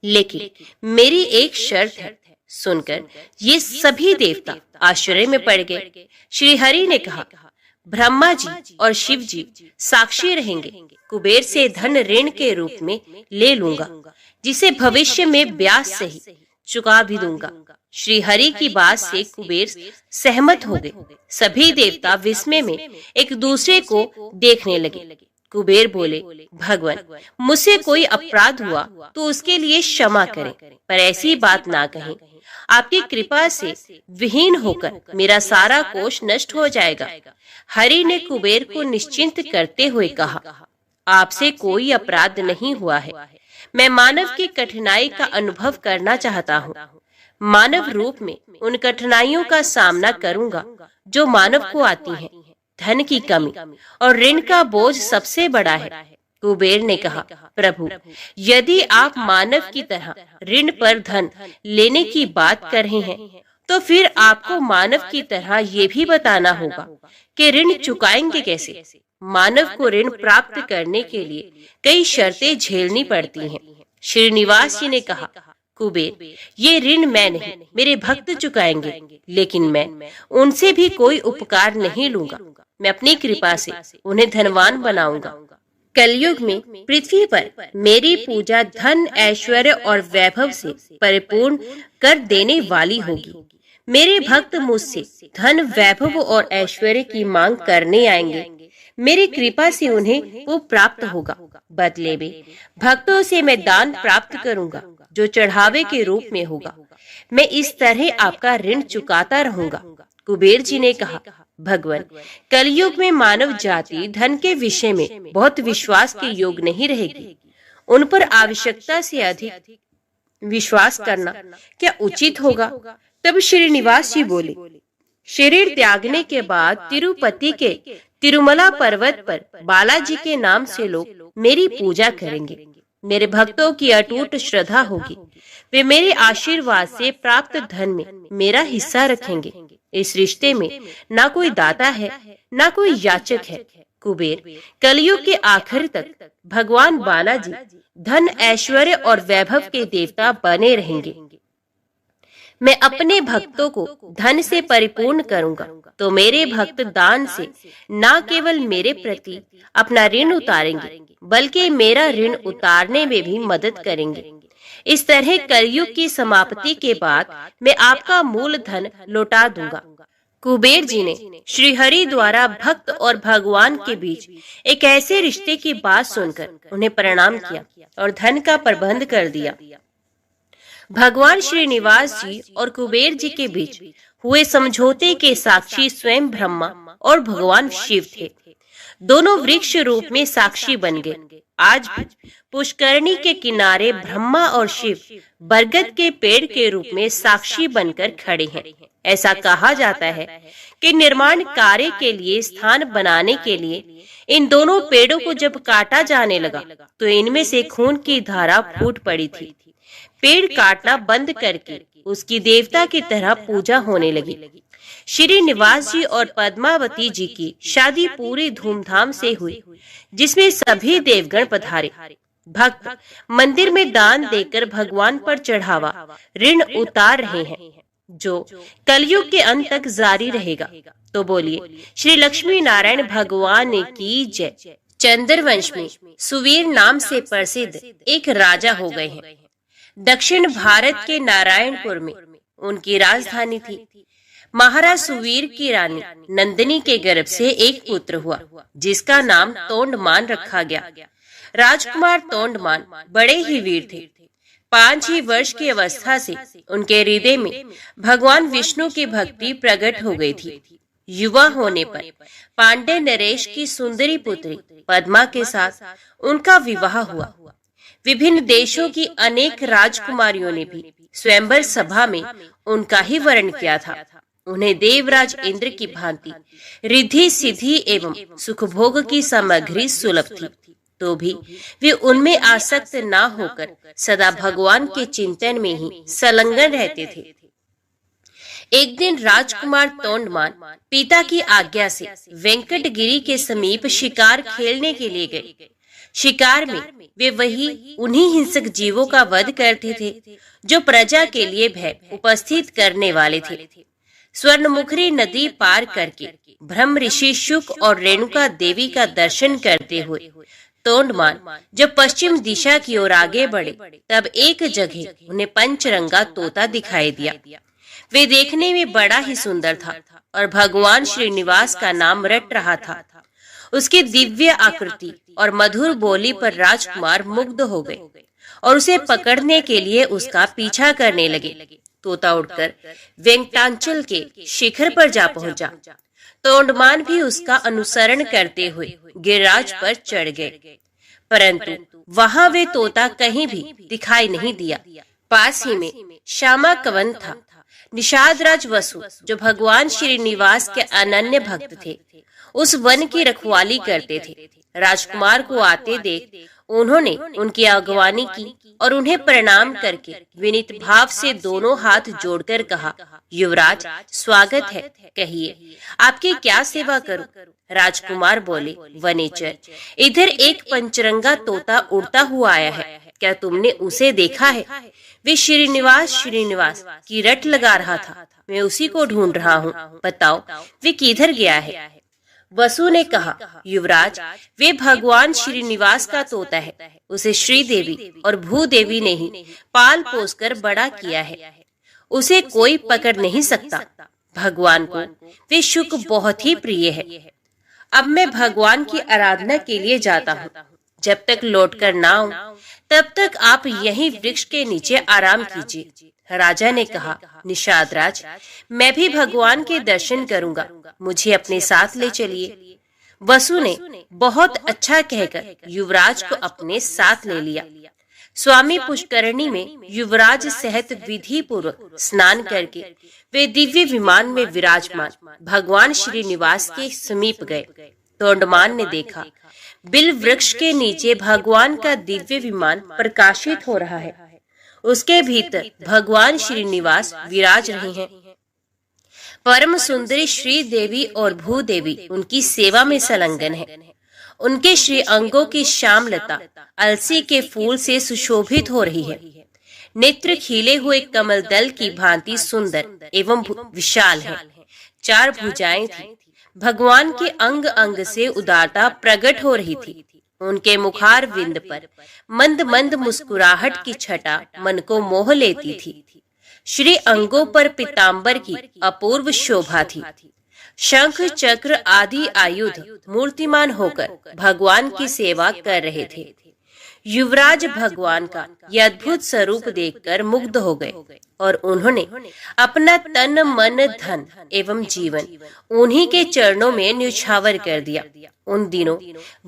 लेकिन मेरी एक शर्त है। सुनकर ये सभी देवता आश्चर्य में पड़ गए। श्री हरि ने कहा, ब्रह्मा जी और शिव जी साक्षी रहेंगे। कुबेर से धन ऋण के रूप में ले लूंगा, जिसे भविष्य में ब्याज सहित चुका भी दूंगा। श्री हरि की बात से कुबेर सहमत हो गए। सभी देवता विस्मय में एक दूसरे को देखने लगे। कुबेर बोले, भगवान, मुझसे कोई अपराध हुआ तो उसके लिए क्षमा करें, पर ऐसी बात ना कहें। आपकी कृपा से विहीन होकर मेरा सारा कोष नष्ट हो जाएगा। हरि ने कुबेर को निश्चिंत करते हुए कहा, आपसे कोई अपराध नहीं हुआ है। मैं मानव की कठिनाई का अनुभव करना चाहता हूँ। मानव रूप में उन कठिनाइयों का सामना करूंगा जो मानव को आती हैं। धन की कमी और ऋण का बोझ सबसे बड़ा है। कुबेर ने कहा, प्रभु, यदि आप मानव की तरह ऋण पर धन लेने की बात कर रहे हैं, तो फिर आपको मानव की तरह ये भी बताना होगा कि ऋण चुकाएंगे कैसे। मानव को ऋण प्राप्त करने के लिए कई शर्तें झेलनी पड़ती हैं। श्रीनिवास जी ने कहा, कुबेर, ये ऋण मैं नहीं, मेरे भक्त चुकाएंगे, लेकिन मैं उनसे भी कोई उपकार नहीं लूंगा। मैं अपनी कृपा से उन्हें धनवान बनाऊंगा। कलयुग में पृथ्वी पर मेरी पूजा धन, ऐश्वर्य और वैभव से परिपूर्ण कर देने वाली होगी। मेरे भक्त मुझसे धन, वैभव और ऐश्वर्य की मांग करने आएंगे। मेरी कृपा से उन्हें वो प्राप्त होगा। बदले में भक्तों से मैं दान प्राप्त करूंगा, जो चढ़ावे के रूप में होगा। मैं इस तरह आपका ऋण चुकाता रहूंगा। कुबेर जी ने कहा, भगवान, कलयुग में मानव जाति धन के विषय में बहुत विश्वास के योग नहीं रहेगी। उन पर आवश्यकता से अधिक विश्वास करना क्या उचित होगा? तब श्रीनिवास जी बोले, शरीर त्यागने के बाद तिरुपति के तिरुमला पर्वत पर बालाजी के नाम से लोग मेरी पूजा करेंगे। मेरे भक्तों की अटूट श्रद्धा होगी। वे मेरे आशीर्वाद से प्राप्त धन में मेरा हिस्सा रखेंगे। इस रिश्ते में ना कोई दाता है, ना कोई याचक है। कुबेर, कलयुग के आखिर तक भगवान बालाजी धन, ऐश्वर्य और वैभव के देवता बने रहेंगे। मैं अपने भक्तों को धन से परिपूर्ण करूंगा, तो मेरे भक्त दान से न केवल मेरे प्रति अपना ऋण उतारेंगे, बल्कि मेरा ऋण उतारने में भी मदद करेंगे। इस तरह कलयुग की समाप्ति के बाद मैं आपका मूल धन लौटा दूंगा। कुबेर जी ने श्री हरि द्वारा भक्त और भगवान के बीच एक ऐसे रिश्ते की बात सुनकर उन्हें प्रणाम किया और धन का प्रबंध कर दिया। भगवान श्रीनिवास जी और कुबेर जी के बीच हुए समझौते के साक्षी स्वयं ब्रह्मा और भगवान शिव थे। दोनों वृक्ष रूप में साक्षी बन गए। आज भी पुष्करणी के किनारे ब्रह्मा और शिव बरगद के पेड़ के रूप में साक्षी बनकर खड़े हैं। ऐसा कहा जाता है कि निर्माण कार्य के लिए स्थान बनाने के लिए इन दोनों पेड़ों को जब काटा जाने लगा तो इनमें से खून की धारा फूट पड़ी थी। पेड़ काटना बंद करके उसकी देवता की तरह पूजा होने लगी। श्रीनिवास जी और पद्मावती जी की शादी पूरी धूमधाम से हुई, जिसमें सभी देवगण पधारे। भक्त मंदिर में दान देकर भगवान पर चढ़ावा ऋण उतार रहे हैं, जो कलयुग के अंत तक जारी रहेगा। तो बोलिए, श्री लक्ष्मी नारायण भगवान की जय। चंद्रवंश में सुवीर नाम से प्रसिद्ध एक राजा हो गए हैं। दक्षिण भारत के नारायणपुर में उनकी राजधानी थी। महाराज सुवीर की रानी नंदिनी के गर्भ से एक पुत्र हुआ, जिसका नाम तोंडमान रखा गया। राजकुमार तोंडमान बड़े ही वीर थे। 5 ही वर्ष की अवस्था से उनके हृदय में भगवान विष्णु की भक्ति प्रकट हो गई थी। युवा होने पर पांडे नरेश की सुंदरी पुत्री पद्मा के साथ उनका विवाह हुआ। विभिन्न देशों की अनेक राजकुमारियों ने भी स्वयंवर सभा में उनका ही वर्ण किया था। उन्हें देवराज इंद्र की भांति रिद्धि, सिद्धि एवं सुखभोग की सामग्री सुलभ थी। तो भी वे उनमें आसक्त ना होकर सदा भगवान के चिंतन में ही संलग्न रहते थे। एक दिन राजकुमार तोंडमान पिता की आज्ञा से वेंकटगिरी के समीप शिकार खेलने के लिए गए। शिकार में वे उन्हीं हिंसक जीवों का वध करते थे जो प्रजा के लिए भय उपस्थित करने वाले थे। स्वर्णमुखरी नदी पार करके ब्रह्म ऋषि शुक और रेणुका देवी का दर्शन करते हुए तोंडमान जब पश्चिम दिशा की ओर आगे बढ़े, तब एक जगह उन्हें पंचरंगा तोता दिखाई दिया। वे देखने में बड़ा ही सुंदर था और भगवान श्रीनिवास का नाम रट रहा था। उसकी दिव्य आकृति और मधुर बोली पर राजकुमार मुग्ध हो गए और उसे पकड़ने के लिए उसका पीछा करने लगे। तोता उड़कर वेंकटाचल के शिखर पर जा पहुंचा। तोंडमान भी उसका अनुसरण करते हुए गिरिराज पर चढ़ गए, परंतु वहां वे तोता कहीं भी दिखाई नहीं दिया। पास ही में श्यामा कवन था। निषाद राज वसु, जो भगवान श्रीनिवास के अनन्य भक्त थे, उस वन की रखवाली करते थे। राजकुमार को आते देख उन्होंने उनकी अगवानी की और उन्हें प्रणाम करके विनीत भाव से दोनों हाथ जोड़कर कहा, युवराज स्वागत है, कहिए आपकी क्या सेवा करूं? राजकुमार बोले, वनेचर, इधर एक पंचरंगा तोता उड़ता हुआ आया है, क्या तुमने उसे देखा है? वे श्रीनिवास की रट लगा रहा था, मैं उसी को ढूंढ रहा हूँ, बताओ वे किधर गया है? वसु ने कहा, युवराज वे भगवान श्रीनिवास का तोता है, उसे श्रीदेवी और भूदेवी ने ही पाल पोस कर बड़ा किया है, उसे कोई पकड़ नहीं सकता। भगवान को वे शुक बहुत ही प्रिय है। अब मैं भगवान की आराधना के लिए जाता हूँ, जब तक लौटकर ना आऊं तब तक आप यहीं वृक्ष के नीचे आराम कीजिए। राजा ने कहा, निषाद राज, मैं भी भगवान के दर्शन करूंगा, मुझे अपने साथ ले चलिए। वसु ने बहुत अच्छा कहकर युवराज को अपने साथ ले लिया। स्वामी पुष्करणी में युवराज सहित विधि पूर्वक स्नान करके वे दिव्य विमान में विराजमान भगवान श्रीनिवास के समीप गए। तोंडमान ने देखा, बिल वृक्ष के नीचे भगवान का दिव्य विमान प्रकाशित हो रहा है, उसके भीतर भगवान श्रीनिवास विराज रहे हैं। परम सुंदरी श्री देवी और भूदेवी उनकी सेवा में संलग्न है। उनके श्री अंगों की श्यामलता अलसी के फूल से सुशोभित हो रही है। नेत्र खिले हुए कमल दल की भांति सुंदर एवं विशाल है। 4 भुजाएं थी। भगवान के अंग अंग से उदारता प्रकट हो रही थी। उनके मुखार विंद पर मंद मंद मुस्कुराहट की छटा मन को मोह लेती थी। श्री अंगों पर पीतांबर की अपूर्व शोभा थी। शंख चक्र आदि आयुध मूर्तिमान होकर भगवान की सेवा कर रहे थे। युवराज भगवान का यह अद्भुत स्वरूप देखकर मुग्ध हो गए और उन्होंने अपना तन मन धन एवं जीवन उन्हीं के चरणों में न्यौछावर कर दिया। उन दिनों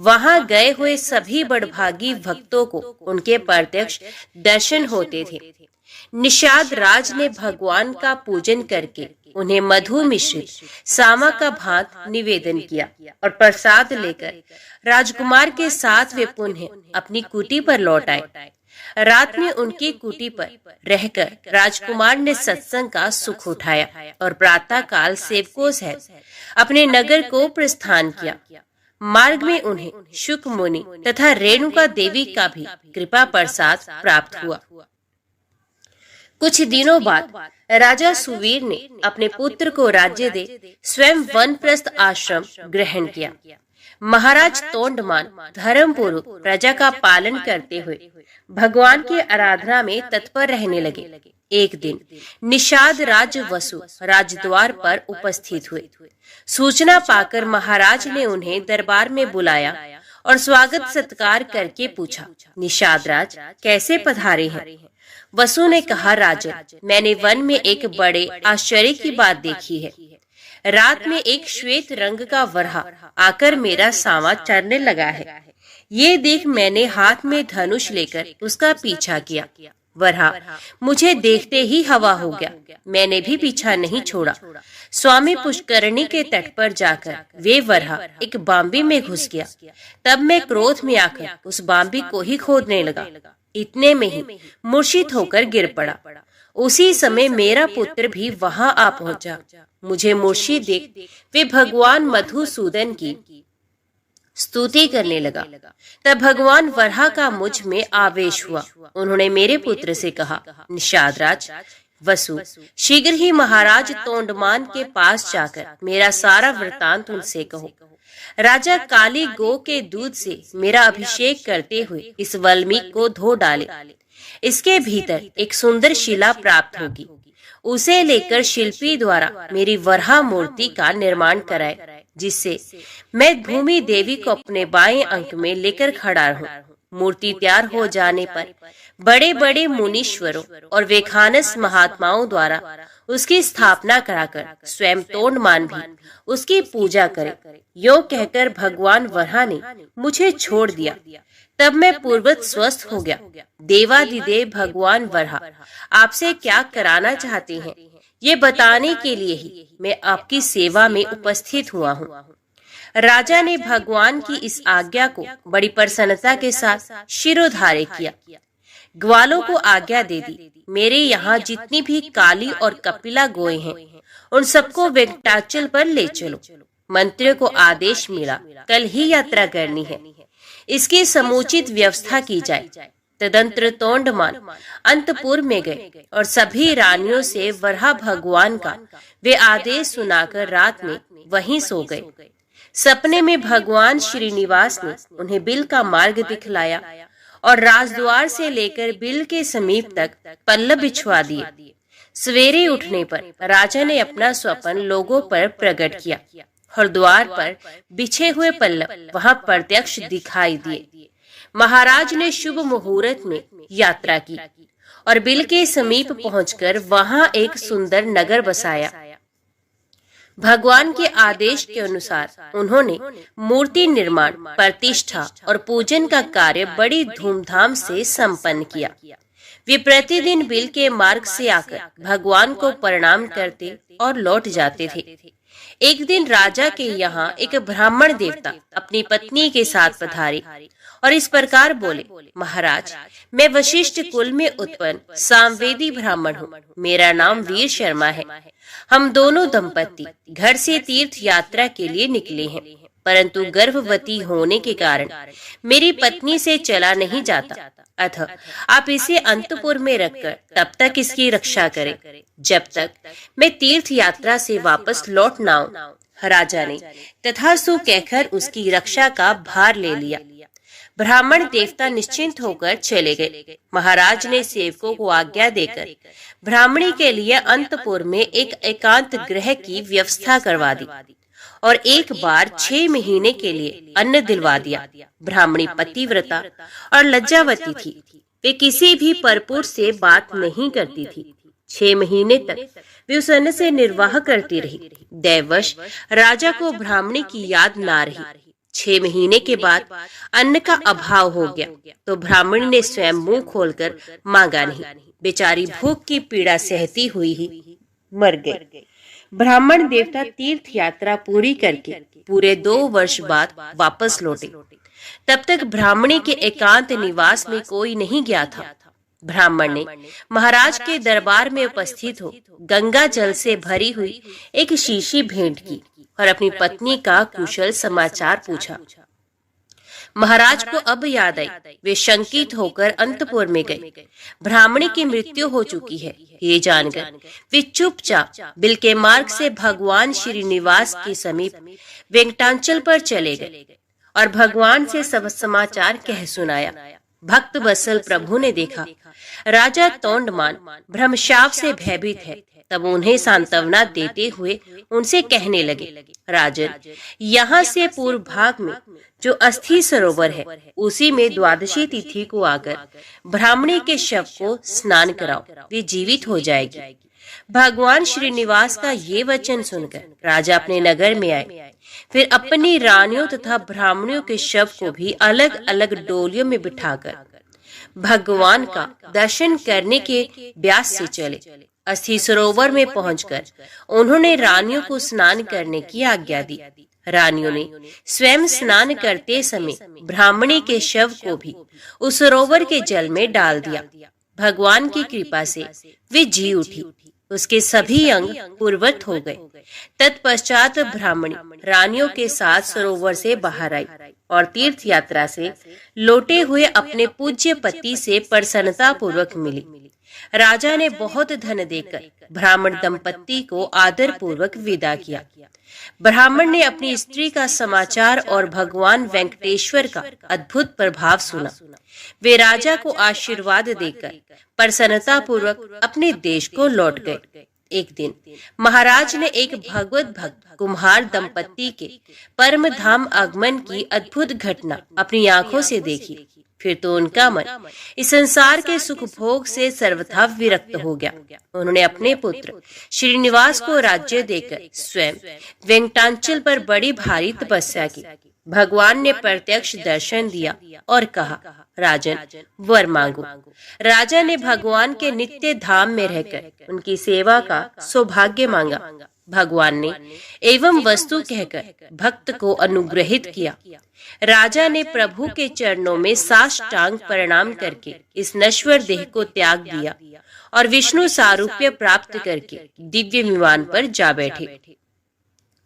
वहां गए हुए सभी बड़भागी भक्तों को उनके प्रत्यक्ष दर्शन होते थे। निषाद राज ने भगवान का पूजन करके उन्हें मधु मिश्रित सामा का भात निवेदन किया और प्रसाद लेकर राजकुमार के साथ वे पुनः अपनी कुटी पर लौट आए। रात में उनकी कुटी पर रहकर राजकुमार ने सत्संग का सुख उठाया और प्रातः काल सेवकों सहित अपने नगर को प्रस्थान किया। मार्ग में उन्हें शुक मुनि तथा रेणुका देवी का भी कृपा प्रसाद प्राप्त हुआ। कुछ दिनों बाद राजा सुवीर ने अपने पुत्र को राज्य दे स्वयं वनप्रस्थ आश्रम ग्रहण किया। महाराज तोंडमान धर्मपूर्वक प्रजा का पालन करते हुए भगवान की आराधना में तत्पर रहने लगे। एक दिन निषाद राज वसु राजद्वार पर उपस्थित हुए। सूचना पाकर महाराज ने उन्हें दरबार में बुलाया और स्वागत सत्कार करके पूछा, निषाद राज कैसे पधारे हैं? वसु ने कहा, राजन, मैंने वन में एक बड़े आश्चर्य की बात देखी है। रात में एक श्वेत रंग का वरहा आकर मेरा सावा चरने लगा है। ये देख मैंने हाथ में धनुष लेकर उसका पीछा किया। वरहा मुझे देखते ही हवा हो गया। मैंने भी पीछा नहीं छोड़ा। स्वामी पुष्करणी के तट पर जाकर वे वरहा एक बांबी में घुस गया। तब मैं क्रोध में आकर उस बांबी को ही खोदने लगा। इतने में ही मूर्छित होकर गिर पड़ा। उसी समय मेरा पुत्र भी वहां आ पहुंचा। मुझे मूर्छित देख वे भगवान मधुसूदन की स्तुति करने लगा। तब भगवान वराह का मुझ में आवेश हुआ। उन्होंने मेरे पुत्र से कहा, निषादराज वसु, शीघ्र ही महाराज तोंडमान के पास जाकर मेरा सारा वृतांत उनसे कहो। राजा काली गो के दूध से मेरा अभिषेक करते हुए इस वल्मीक को धो डाले। इसके भीतर एक सुंदर शिला प्राप्त होगी। उसे लेकर शिल्पी द्वारा मेरी वराह मूर्ति का निर्माण कराए, जिससे मैं भूमि देवी को अपने बाएं अंक में लेकर खड़ा रहूं। मूर्ति तैयार हो जाने पर बड़े बड़े मुनीश्वरों और वेखानस महात्माओं द्वारा उसकी स्थापना कराकर स्वयं तोंडमान भी उसकी पूजा करे। यो कहकर भगवान वराह ने मुझे छोड़ दिया। तब मैं पूर्वत स्वस्थ हो गया। देवाधिदेव भगवान वराह आपसे क्या कराना चाहते हैं, ये बताने के लिए ही मैं आपकी सेवा में उपस्थित हुआ हूँ। राजा ने भगवान की इस आज्ञा को बड़ी प्रसन्नता के साथ शिरोधार्य किया। ग्वालों को आज्ञा दे दी, मेरे यहाँ जितनी भी काली और कपिला गोए हैं उन सबको वेंकटाचल पर ले चलो। मंत्रियों को आदेश मिला, कल ही यात्रा करनी है। इसकी समुचित व्यवस्था की जाए। तदंतर तोंडमान अंतपुर में गए और सभी रानियों से वराह भगवान का वे आदेश सुनाकर रात में वहीं सो गए। सपने में भगवान श्रीनिवास ने उन्हें बिल का मार्ग दिखलाया और राजद्वार से लेकर बिल के समीप तक पल्लव बिछवा दिए। सवेरे उठने पर राजा ने अपना स्वप्न लोगों पर प्रकट किया और द्वार पर बिछे हुए पल्लव वहां प्रत्यक्ष दिखाई दिए। महाराज ने शुभ मुहूर्त में यात्रा की और बिल के समीप पहुंचकर वहां एक सुंदर नगर बसाया। भगवान के आदेश के अनुसार उन्होंने मूर्ति निर्माण, प्रतिष्ठा और पूजन का कार्य बड़ी धूमधाम से संपन्न किया। वे प्रतिदिन बिल के मार्ग से आकर भगवान को प्रणाम करते और लौट जाते थे। एक दिन राजा के यहाँ एक ब्राह्मण देवता अपनी पत्नी के साथ पधारे और इस प्रकार बोले, महाराज, मैं वशिष्ठ कुल में उत्पन्न सामवेदी ब्राह्मण हूँ। मेरा नाम वीर शर्मा है। हम दोनों दंपत्ति घर से तीर्थ यात्रा के लिए निकले हैं, परंतु गर्भवती होने के कारण मेरी पत्नी से चला नहीं जाता। अतः आप इसे अंतपुर में रखकर तब तक इसकी रक्षा करें जब तक मैं तीर्थ यात्रा से वापस लौट न आऊं। राजा ने तथास्तु कहकर उसकी रक्षा का भार ले लिया। ब्राह्मण देवता निश्चिंत होकर चले गए। महाराज ने सेवकों को आज्ञा देकर ब्राह्मणी के लिए अंतपुर में एक एकांत गृह की व्यवस्था करवा दी और एक बार 6 महीने के लिए अन्न दिलवा दिया। ब्राह्मणी पतिव्रता और लज्जावती थी। वे किसी भी परपुर से बात नहीं करती थी। 6 महीने तक वे उस अन्न से निर्वाह करती रही। दैववश राजा को ब्राह्मणी की याद ना रही। 6 महीने के बाद अन्न का अभाव हो गया तो ब्राह्मणी ने स्वयं मुंह खोलकर मांगा नहीं। बेचारी भूख की पीड़ा सहती हुई ही मर गई। ब्राह्मण देवता तीर्थ यात्रा पूरी करके पूरे 2 वर्ष बाद वापस लौटे। तब तक ब्राह्मणी के एकांत निवास में कोई नहीं गया था। ब्राह्मण ने महाराज के दरबार में उपस्थित हो गंगा जल से भरी हुई एक शीशी भेंट की और अपनी पत्नी का कुशल समाचार पूछा। महाराज को अब याद आई। वे शंकित होकर अंतपुर में गए। ब्राह्मणी की मृत्यु हो चुकी है ये जानकर वे चुपचाप बिल के मार्ग से भगवान श्रीनिवास के समीप वेंकटाचल पर चले गए और भगवान से सब समाचार कह सुनाया। भक्त वत्सल प्रभु ने देखा राजा तोंडमान ब्रह्मशाप से भयभीत है। तब उन्हें सांत्वना देते हुए उनसे कहने लगे, राजन, यहाँ से पूर्व भाग में जो अस्थि सरोवर है उसी में द्वादशी तिथि को आकर ब्राह्मणी के शव को स्नान कराओ, वे जीवित हो जाएगी। भगवान श्रीनिवास का ये वचन सुनकर राजा अपने नगर में आए। फिर अपनी रानियों तथा ब्राह्मणियों के शव को भी अलग अलग डोलियों में बिठाकर भगवान का दर्शन करने के ब्यास से चले। अस्थि सरोवर में पहुंचकर उन्होंने रानियों को स्नान करने की आज्ञा दी। रानियों ने स्वयं स्नान करते समय ब्राह्मणी के शव को भी उस सरोवर के जल में डाल दिया। भगवान की कृपा से वे जी उठी, उसके सभी अंग पूर्ववत हो गए। तत्पश्चात ब्राह्मणी रानियों के साथ सरोवर से बाहर आई और तीर्थ यात्रा से लौटे हुए अपने पूज्य पति से प्रसन्नता पूर्वक मिली। राजा ने बहुत धन देकर ब्राह्मण दंपत्ति को आदर पूर्वक विदा किया। ब्राह्मण ने अपनी स्त्री का समाचार और भगवान वेंकटेश्वर का अद्भुत प्रभाव सुना। वे राजा को आशीर्वाद देकर प्रसन्नता पूर्वक अपने देश को लौट गए। एक दिन महाराज ने एक भगवत भक्त कुम्हार दंपत्ति के परम धाम आगमन की अद्भुत घटना अपनी आंखों से देखी। फिर तो उनका मन इस संसार के सुख भोग से सर्वथा विरक्त हो गया। उन्होंने अपने पुत्र श्रीनिवास को राज्य देकर स्वयं वेंकटाचल पर बड़ी भारी तपस्या की। भगवान ने प्रत्यक्ष दर्शन दिया और कहा, राजन वर मांगो। राजा ने भगवान के नित्य धाम में रहकर उनकी सेवा का सौभाग्य मांगा। भगवान ने एवं वस्तु कहकर भक्त को अनुग्रहित किया। राजा ने प्रभु के चरणों में साष्टांग प्रणाम करके इस नश्वर देह को त्याग दिया और विष्णु सारूप्य प्राप्त करके दिव्य विमान पर जा बैठे।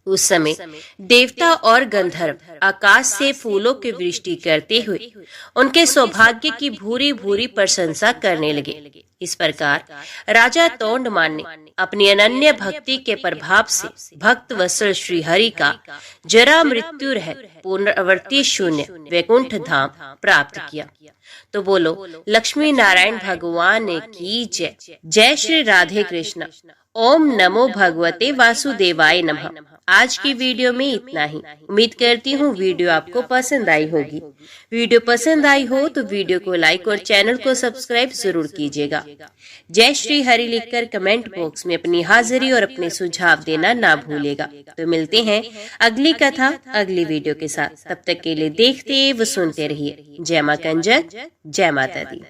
उस समय देवता और गंधर्व आकाश से फूलों की वृष्टि करते हुए उनके सौभाग्य की भूरी भूरी प्रशंसा करने लगे। इस प्रकार राजा तोंडमान ने अपनी अनन्य भक्ति के प्रभाव से भक्त वत्सल श्री हरि का जरा मृत्यु रहित पुनरावृत्ति शून्य वैकुंठ धाम प्राप्त किया। तो बोलो लक्ष्मी नारायण भगवान की जय। जय श्री राधे कृष्ण। ओम नमो भगवते वासुदेवाय नमः। आज की वीडियो में इतना ही। उम्मीद करती हूँ वीडियो आपको पसंद आई होगी। वीडियो पसंद आई हो तो वीडियो को लाइक और चैनल को सब्सक्राइब जरूर कीजिएगा। जय श्री हरि लिखकर कमेंट बॉक्स में अपनी हाजिरी और अपने सुझाव देना ना भूलेगा। तो मिलते हैं अगली कथा अगली वीडियो के साथ। तब तक के लिए देखते व सुनते रहिए। जय मां कंजक, जय माता दी।